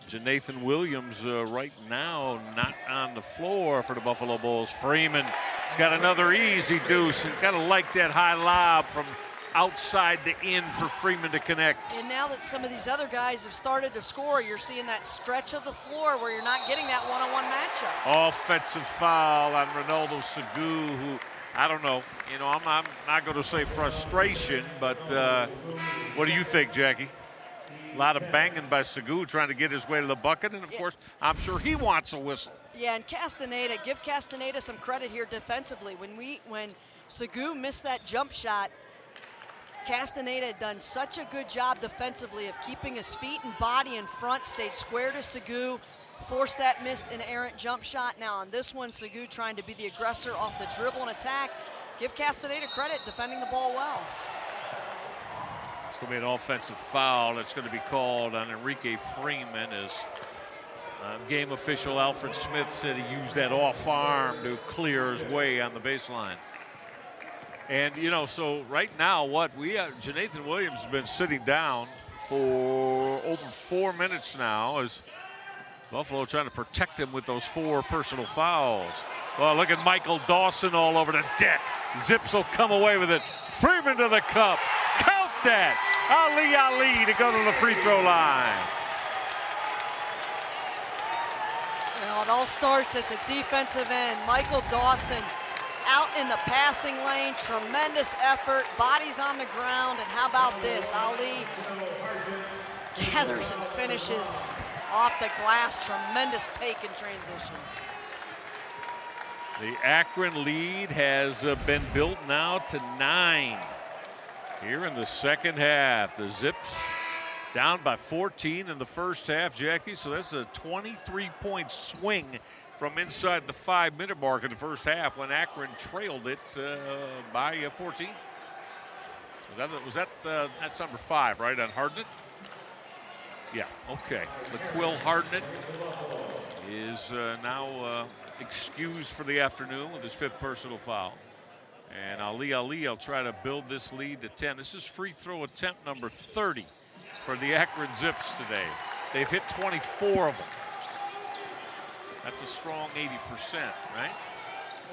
Jonathan Williams right now not on the floor for the Buffalo Bulls. Freeman has got another easy deuce. He's got to like that high lob from outside to in for Freeman to connect. And now that some of these other guys have started to score, you're seeing that stretch of the floor where you're not getting that one-on-one matchup. Offensive foul on Ronaldo Sagu, who, I don't know, you know, I'm not going to say frustration, but what do you think, Jackie? A lot of banging by Sagu trying to get his way to the bucket, and of course, I'm sure he wants a whistle. Yeah, and Castaneda, give Castaneda some credit here defensively. When Sagu missed that jump shot, Castaneda had done such a good job defensively of keeping his feet and body in front, stayed square to Sagu, forced that missed and errant jump shot. Now on this one, Sagu trying to be the aggressor off the dribble and attack. Give Castaneda credit defending the ball well. It's going to be an offensive foul that's going to be called on Enrique Freeman as game official Alfred Smith said he used that off arm to clear his way on the baseline. And, you know, so right now Jonathan Williams has been sitting down for over 4 minutes now as Buffalo trying to protect him with those 4 personal fouls. Well, look at Michael Dawson all over the deck. Zips will come away with it. Freeman to the cup. Count that. Ali to go to the free throw line. Well, it all starts at the defensive end. Michael Dawson out in the passing lane, tremendous effort, bodies on the ground, and how about this? Ali gathers and finishes off the glass, tremendous take in transition. The Akron lead has been built now to 9 here in the second half. The Zips down by 14 in the first half, Jackie, so that's a 23-point swing from inside the 5-minute mark in the first half when Akron trailed it by 14. That's number 5, right, on Hardnett? Yeah, okay. LaQuill Hardnett is now excused for the afternoon with his 5th personal foul. And Ali will try to build this lead to 10. This is free throw attempt number 30 for the Akron Zips today. They've hit 24 of them. That's a strong 80%, right?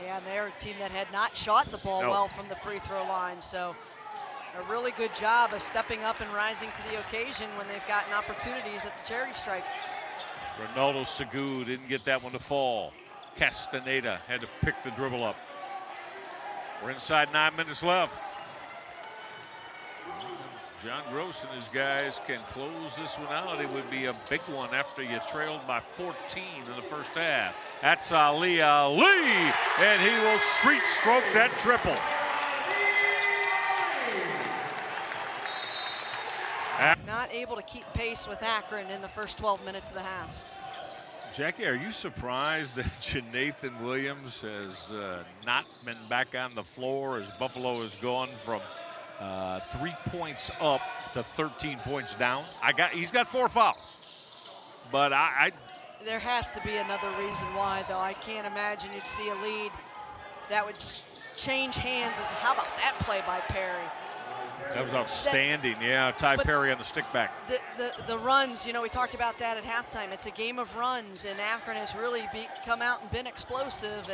Yeah, and they're a team that had not shot the ball well from the free throw line. So a really good job of stepping up and rising to the occasion when they've gotten opportunities at the charity stripe. Ronaldo Sagu didn't get that one to fall. Castaneda had to pick the dribble up. We're inside 9 minutes left. John Gross and his guys can close this one out. It would be a big one after you trailed by 14 in the first half. That's Ali, and he will street stroke that triple. Not able to keep pace with Akron in the first 12 minutes of the half. Jackie, are you surprised that Jonathan Williams has not been back on the floor as Buffalo has gone from 3 points up to 13 points down. He's got 4 fouls, but there has to be another reason why, though. I can't imagine you'd see a lead that would change hands. How about that play by Perry? That was outstanding. Ty Perry on the stick back. The runs, we talked about that at halftime. It's a game of runs, and Akron has really come out and been explosive.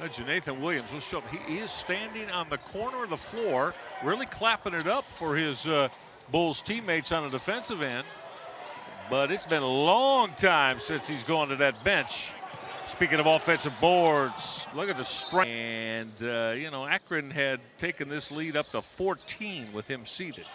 And Jonathan Williams will show up. He is standing on the corner of the floor, really clapping it up for his Bulls teammates on the defensive end. But it's been a long time since he's gone to that bench. Speaking of offensive boards, look at the strength. And, Akron had taken this lead up to 14 with him seated.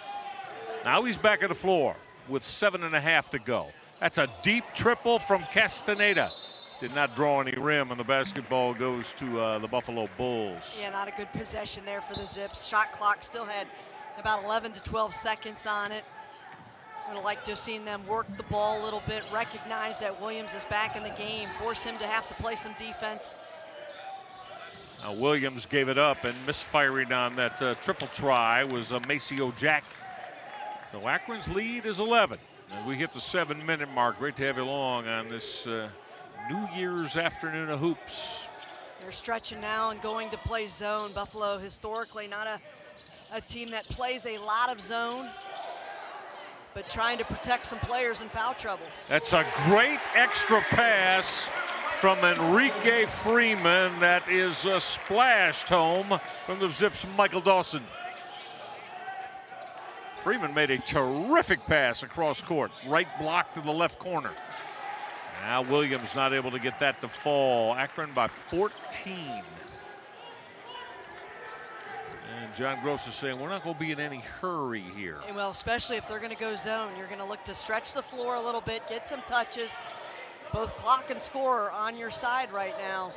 Now he's back at the floor with 7.5 to go. That's a deep triple from Castaneda. Did not draw any rim, and the basketball goes to the Buffalo Bulls. Yeah, not a good possession there for the Zips. Shot clock still had about 11 to 12 seconds on it. Would have liked to have seen them work the ball a little bit, recognize that Williams is back in the game, force him to have to play some defense. Now Williams gave it up, and misfiring on that triple try was Maceo Jack. So Akron's lead is 11. And we hit the 7-minute mark. Great to have you along on this New Year's afternoon of hoops. They're stretching now and going to play zone. Buffalo historically not a team that plays a lot of zone, but trying to protect some players in foul trouble. That's a great extra pass from Enrique Freeman that is splashed home from the Zips' Michael Dawson. Freeman made a terrific pass across court, right block to the left corner. Now Williams not able to get that to fall. Akron by 14. And John Gross is saying we're not going to be in any hurry here. And well, especially if they're going to go zone, you're going to look to stretch the floor a little bit, get some touches. Both clock and score are on your side right now.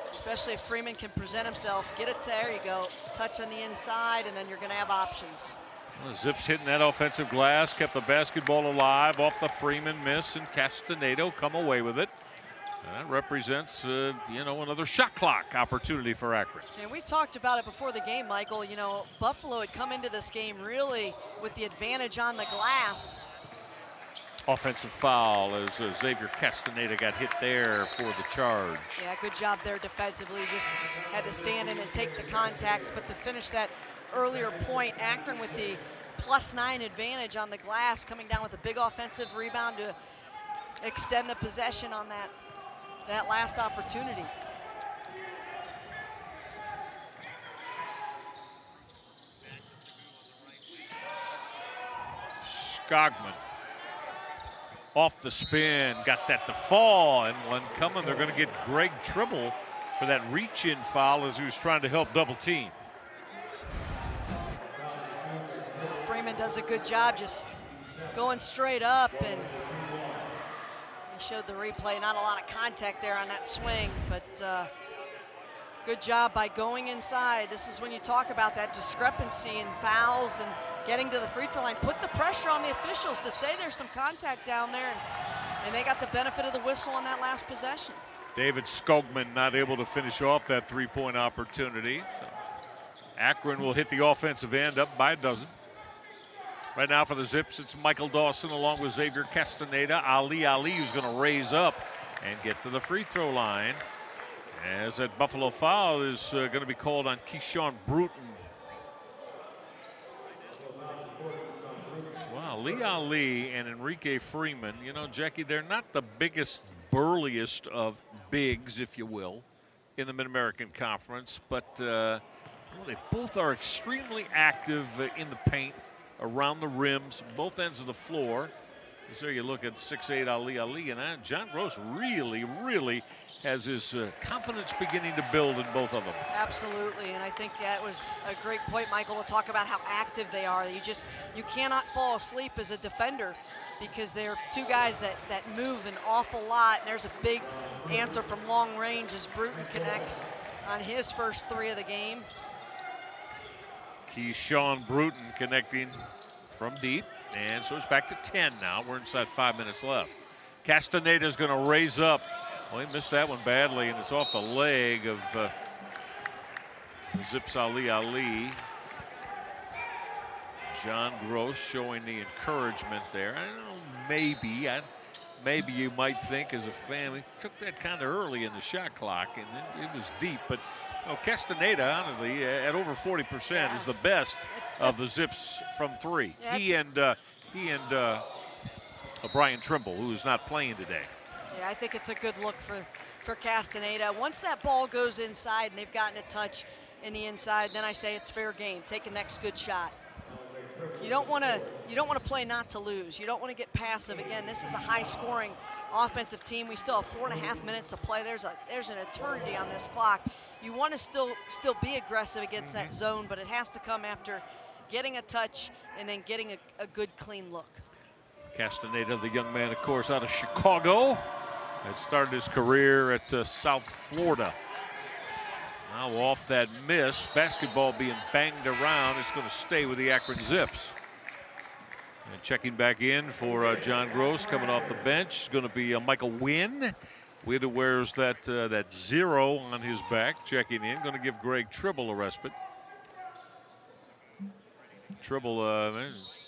Especially if Freeman can present himself, get it to, there you go, touch on the inside, and then you're going to have options. Well, Zips hitting that offensive glass, kept the basketball alive off the Freeman miss, and Castaneda come away with it. That represents, another shot clock opportunity for Akron. And we talked about it before the game, Michael. Buffalo had come into this game really with the advantage on the glass. Offensive foul as Xavier Castaneda got hit there for the charge. Yeah, good job there defensively. Just had to stand in and take the contact. But to finish that earlier point, Akron with the +9 advantage on the glass, coming down with a big offensive rebound to extend the possession on that last opportunity. Skogman off the spin, got that to fall, and one coming. They're going to get Greg Tribble for that reach-in foul as he was trying to help double team. Freeman does a good job just going straight up, and he showed the replay. Not a lot of contact there on that swing, but good job by going inside. This is when you talk about that discrepancy in fouls and getting to the free throw line. Put the pressure on the officials to say there's some contact down there, and they got the benefit of the whistle on that last possession. David Skogman not able to finish off that three-point opportunity. So Akron will hit the offensive end up by a dozen. Right now for the Zips, it's Michael Dawson along with Xavier Castaneda. Ali who's going to raise up and get to the free throw line, as that Buffalo foul is going to be called on Keyshawn Bruton. Wow, Lee Ali and Enrique Freeman, Jackie, they're not the biggest, burliest of bigs, if you will, in the Mid-American Conference, but they both are extremely active in the paint, around the rims, both ends of the floor. So you look at 6'8" Ali, and John Gross really has his confidence beginning to build in both of them. Absolutely, and I think that was a great point, Michael, to talk about how active they are. You cannot fall asleep as a defender because they're two guys that move an awful lot. And there's a big answer from long range as Bruton connects on his first 3 of the game. Keyshawn Bruton connecting from deep, and so it's back to 10 now. We're inside 5 minutes left. Castaneda's going to raise up. Well, he missed that one badly, and it's off the leg of The Zips Ali. John Gross showing the encouragement there. I don't know, maybe you might think as a fan, we took that kind of early in the shot clock, and it was deep. But Castaneda, honestly, at over 40% is the best of the Zips from three. Yeah, he and Brian Trimble, who is not playing today. Yeah, I think it's a good look for Castaneda. Once that ball goes inside and they've gotten a touch in the inside, then I say it's fair game. Take the next good shot. You don't want to play not to lose. You don't want to get passive. Again, this is a high-scoring offensive team. We still have 4.5 minutes to play. There's an eternity on this clock. You want to still be aggressive against that zone, but it has to come after getting a touch and then getting a good, clean look. Castaneda, the young man, of course, out of Chicago, had started his career at South Florida. Now off that miss, basketball being banged around, it's going to stay with the Akron Zips. And checking back in for John Gross coming off the bench is going to be Michael Wynn. Wynn wears that 0 on his back, checking in. Going to give Greg Tribble a respite. Tribble,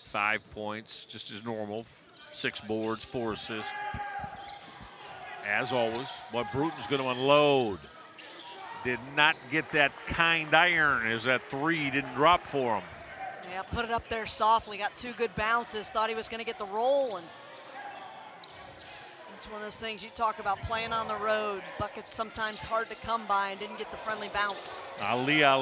5 points, just as normal. 6 boards, 4 assists. As always, what Bruton's going to unload. Did not get that kind iron as that 3 didn't drop for him. Yeah, put it up there softly, got 2 good bounces, thought he was going to get the roll, and it's one of those things you talk about playing on the road. Buckets sometimes hard to come by and didn't get the friendly bounce. Ali, a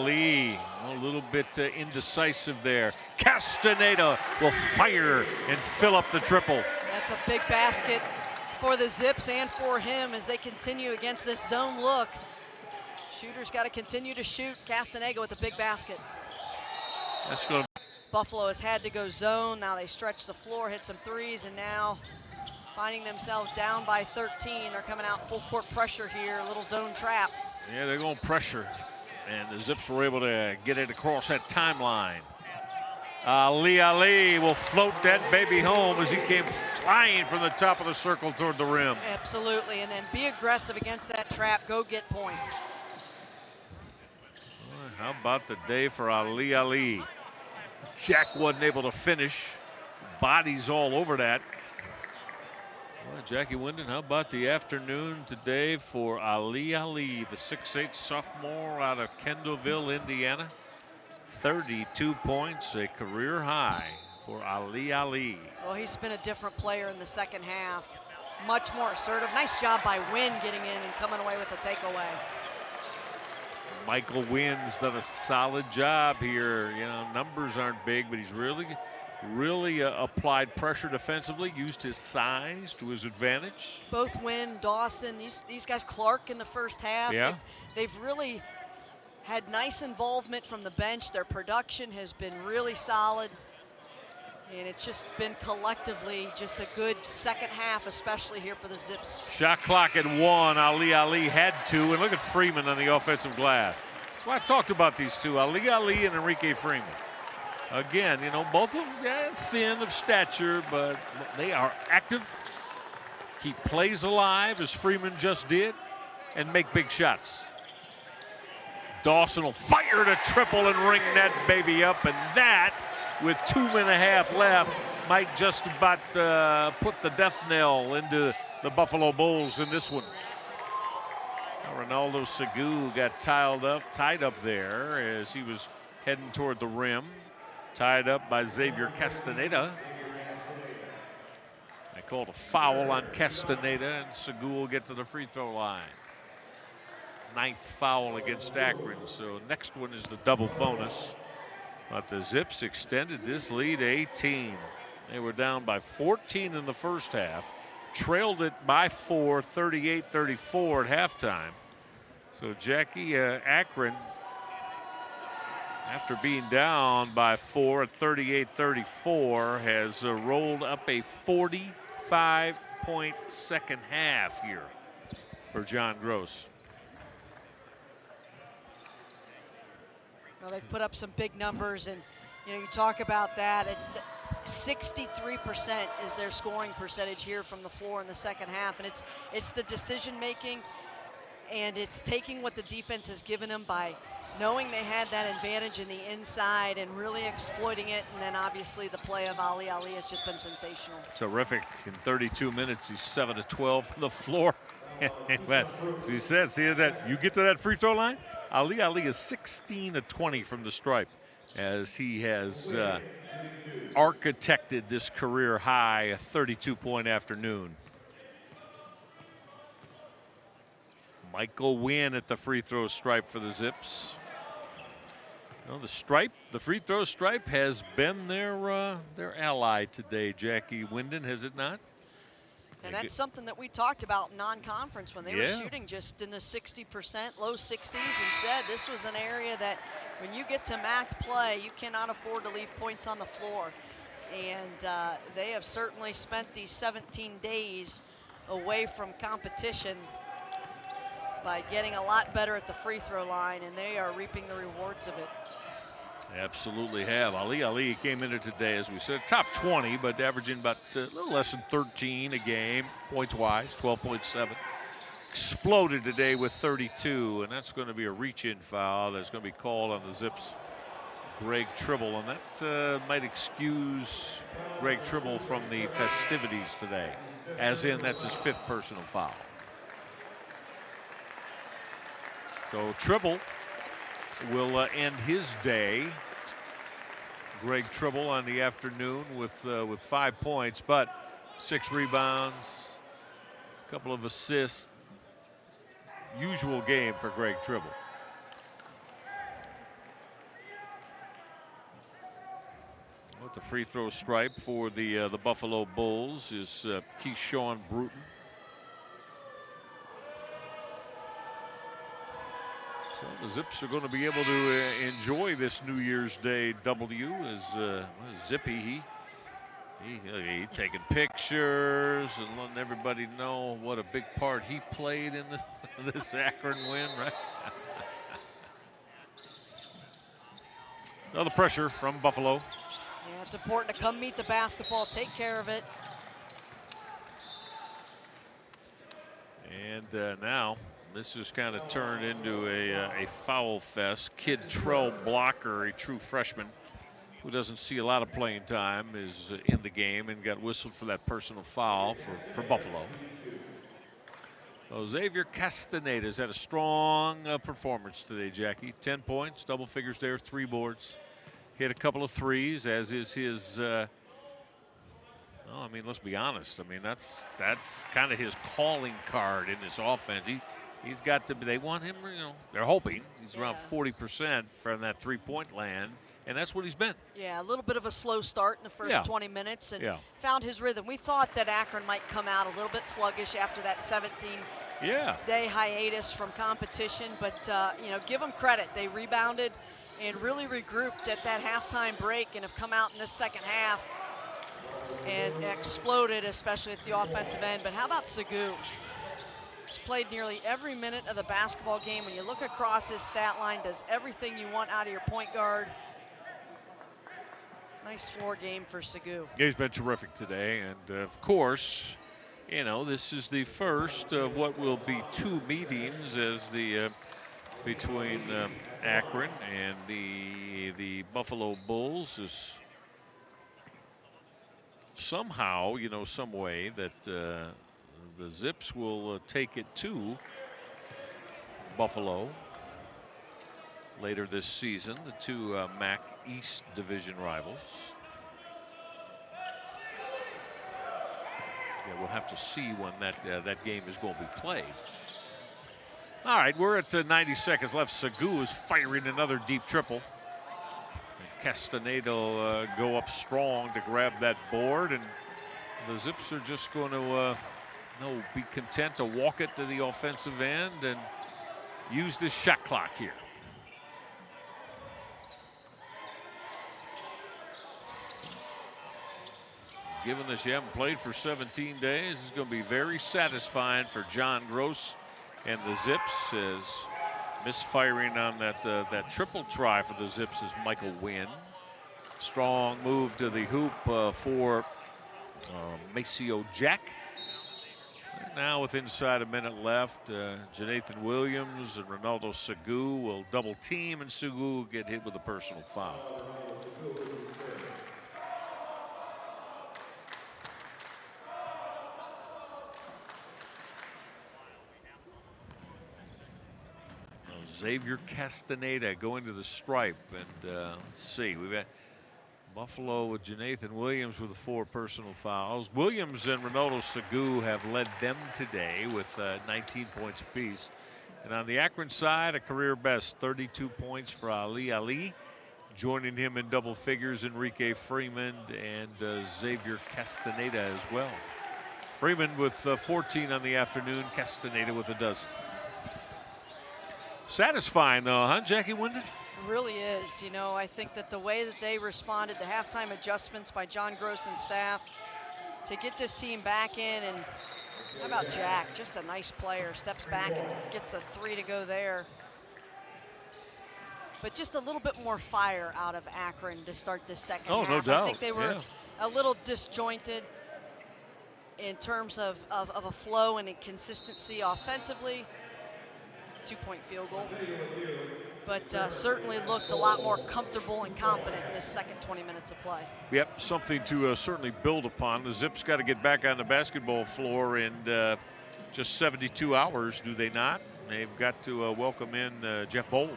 little bit indecisive there. Castaneda will fire and fill up the triple. That's a big basket for the Zips and for him as they continue against this zone look. Shooter's got to continue to shoot. Castaneda with a big basket. That's good. Buffalo has had to go zone. Now they stretch the floor, hit some threes, and now finding themselves down by 13. They're coming out full court pressure here, a little zone trap. Yeah, they're going pressure. And the Zips were able to get it across that timeline. Ali will float that baby home as he came flying from the top of the circle toward the rim. Absolutely, and then be aggressive against that trap. Go get points. How about the day for Ali? Jack wasn't able to finish. Bodies all over that. Well, Jackie Winden, how about the afternoon today for Ali, the 6'8" sophomore out of Kendallville, Indiana. 32 points, a career high for Ali. Well, he's been a different player in the second half. Much more assertive. Nice job by Wynn getting in and coming away with a takeaway. Michael Wynn's done a solid job here. You know, numbers aren't big, but he's really applied pressure defensively, used his size to his advantage. Both Wynn, Dawson, these guys, Clark in the first half. Yeah. They've really had nice involvement from the bench. Their production has been really solid. And it's just been collectively just a good second half, especially here for the Zips. Shot clock at 1. Ali had 2. And look at Freeman on the offensive glass. That's why I talked about these two, Ali and Enrique Freeman. Again, you know, both of them thin of stature, but they are active, keep plays alive, as Freeman just did, and make big shots. Dawson will fire to triple and ring that baby up, and that, with 2.5 left, might just about put the death knell into the Buffalo Bulls in this one. Ronaldo Segu got tied up there as he was heading toward the rim. Tied up by Xavier Castaneda. They called a foul on Castaneda, and Segu will get to the free throw line. 9th foul against Akron, so next one is the double bonus. But the Zips extended this lead to 18. They were down by 14 in the first half, trailed it by 4, 38-34 at halftime. So Jackie, Akron, after being down by 4 at 38-34, has rolled up a 45-point second half here for John Gross. Well, they've put up some big numbers, and you know, you talk about that. 63% is their scoring percentage here from the floor in the second half, and it's the decision making, and it's taking what the defense has given them by knowing they had that advantage in the inside and really exploiting it. And then obviously the play of Ali has just been sensational. Terrific. In 32 minutes, he's 7 of 12 from the floor. But so he said, see that you get to that free throw line? Ali is 16 of 20 from the stripe, as he has architected this career high, a 32-point afternoon. Michael Wynn at the free throw stripe for the Zips. You know, the free throw stripe has been their ally today, Jackie Winden, has it not? And that's something that we talked about non-conference when they were shooting just in the 60%, low 60s, and said this was an area that when you get to MAC play, you cannot afford to leave points on the floor. And they have certainly spent these 17 days away from competition by getting a lot better at the free throw line, and they are reaping the rewards of it. Absolutely have. Ali came into today, as we said, top 20, but averaging about a little less than 13 a game, points-wise, 12.7. Exploded today with 32, and that's going to be a reach-in foul that's going to be called on the Zips' Greg Tribble, and that might excuse Greg Tribble from the festivities today, as in that's his 5th personal foul. So Tribble will end his day. Greg Tribble on the afternoon with 5 points, but 6 rebounds, a couple of assists. Usual game for Greg Tribble. With the free throw stripe for the Buffalo Bulls is Keyshawn Bruton. So the Zips are going to be able to enjoy this New Year's Day W as Zippy, he taking pictures and letting everybody know what a big part he played in this Akron win, right? Another pressure from Buffalo. Yeah, it's important to come meet the basketball, take care of it. And now this has kind of turned into a foul fest. Kid Trell Blocker, a true freshman who doesn't see a lot of playing time, is in the game and got whistled for that personal foul for Buffalo. So Xavier Castaneda's had a strong performance today, Jackie. 10 points, double figures there, 3 boards. Hit a couple of threes, as is his I mean, let's be honest. I mean, that's kind of his calling card in this offense. He's got to be, they want him, you know, they're hoping he's around 40% from that 3-point land, and that's what he's been. Yeah, a little bit of a slow start in the first 20 minutes and found his rhythm. We thought that Akron might come out a little bit sluggish after that 17-day hiatus from competition, but, you know, give them credit. They rebounded and really regrouped at that halftime break and have come out in this second half and exploded, especially at the offensive end. But how about Segu? He's played nearly every minute of the basketball game. When you look across his stat line, does everything you want out of your point guard. Nice floor game for Segu. He's been terrific today, and of course, you know, this is the first of what will be 2 meetings as the between Akron and the Buffalo Bulls is somehow, you know, some way that the Zips will take it to Buffalo later this season, the 2 MAC East Division rivals. Yeah, we'll have to see when that game is going to be played. All right, we're at 90 seconds left. Segu is firing another deep triple. And Castaneda will go up strong to grab that board, and the Zips are just going to be content to walk it to the offensive end and use this shot clock here. Given this you haven't played for 17 days, it's going to be very satisfying for John Gross and the Zips, as misfiring on that triple try for the Zips is Michael Wynn. Strong move to the hoop for Maceo Jack. Now with inside a minute left, Jonathan Williams and Ronaldo Segu will double team, and Segu will get hit with a personal foul. Xavier Castaneda going to the stripe, and let's see, we've got Buffalo with Jonathan Williams with 4 personal fouls. Williams and Ronaldo Segu have led them today with 19 points apiece. And on the Akron side, a career best 32 points for Ali. Joining him in double figures, Enrique Freeman and Xavier Castaneda as well. Freeman with 14 on the afternoon, Castaneda with a dozen. Satisfying though, huh, Jackie Wyndham? Really is. You know, I think that the way that they responded, the halftime adjustments by John Gross and staff to get this team back in, and how about Jack? Just a nice player, steps back and gets a 3 to go there. But just a little bit more fire out of Akron to start this second half. No doubt. I think they were a little disjointed in terms of a flow and a consistency offensively. 2-point field goal. But certainly looked a lot more comfortable and confident in this second 20 minutes of play. Yep, something to certainly build upon. The Zips got to get back on the basketball floor in just 72 hours, do they not? They've got to welcome in Jeff Bowles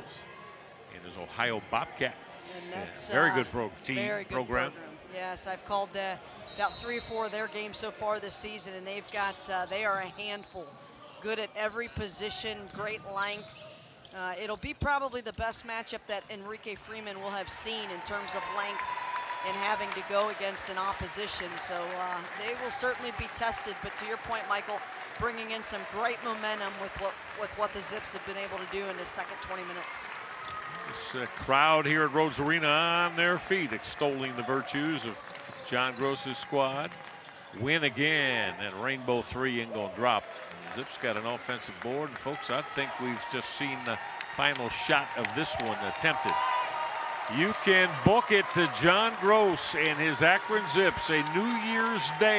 and his Ohio Bobcats. And that's very good very good program. Yes, I've called about 3 or 4 of their games so far this season, and they've got they are a handful. Good at every position, great length. It'll be probably the best matchup that Enrique Freeman will have seen in terms of length and having to go against an opposition. So they will certainly be tested. But to your point, Michael, bringing in some great momentum with what the Zips have been able to do in the second 20 minutes. This crowd here at Rhodes Arena on their feet, extolling the virtues of John Gross's squad. Win again, and Rainbow 3 ain't gonna drop. Zips got an offensive board, and folks, I think we've just seen the final shot of this one attempted. You can book it to John Gross and his Akron Zips, a New Year's Day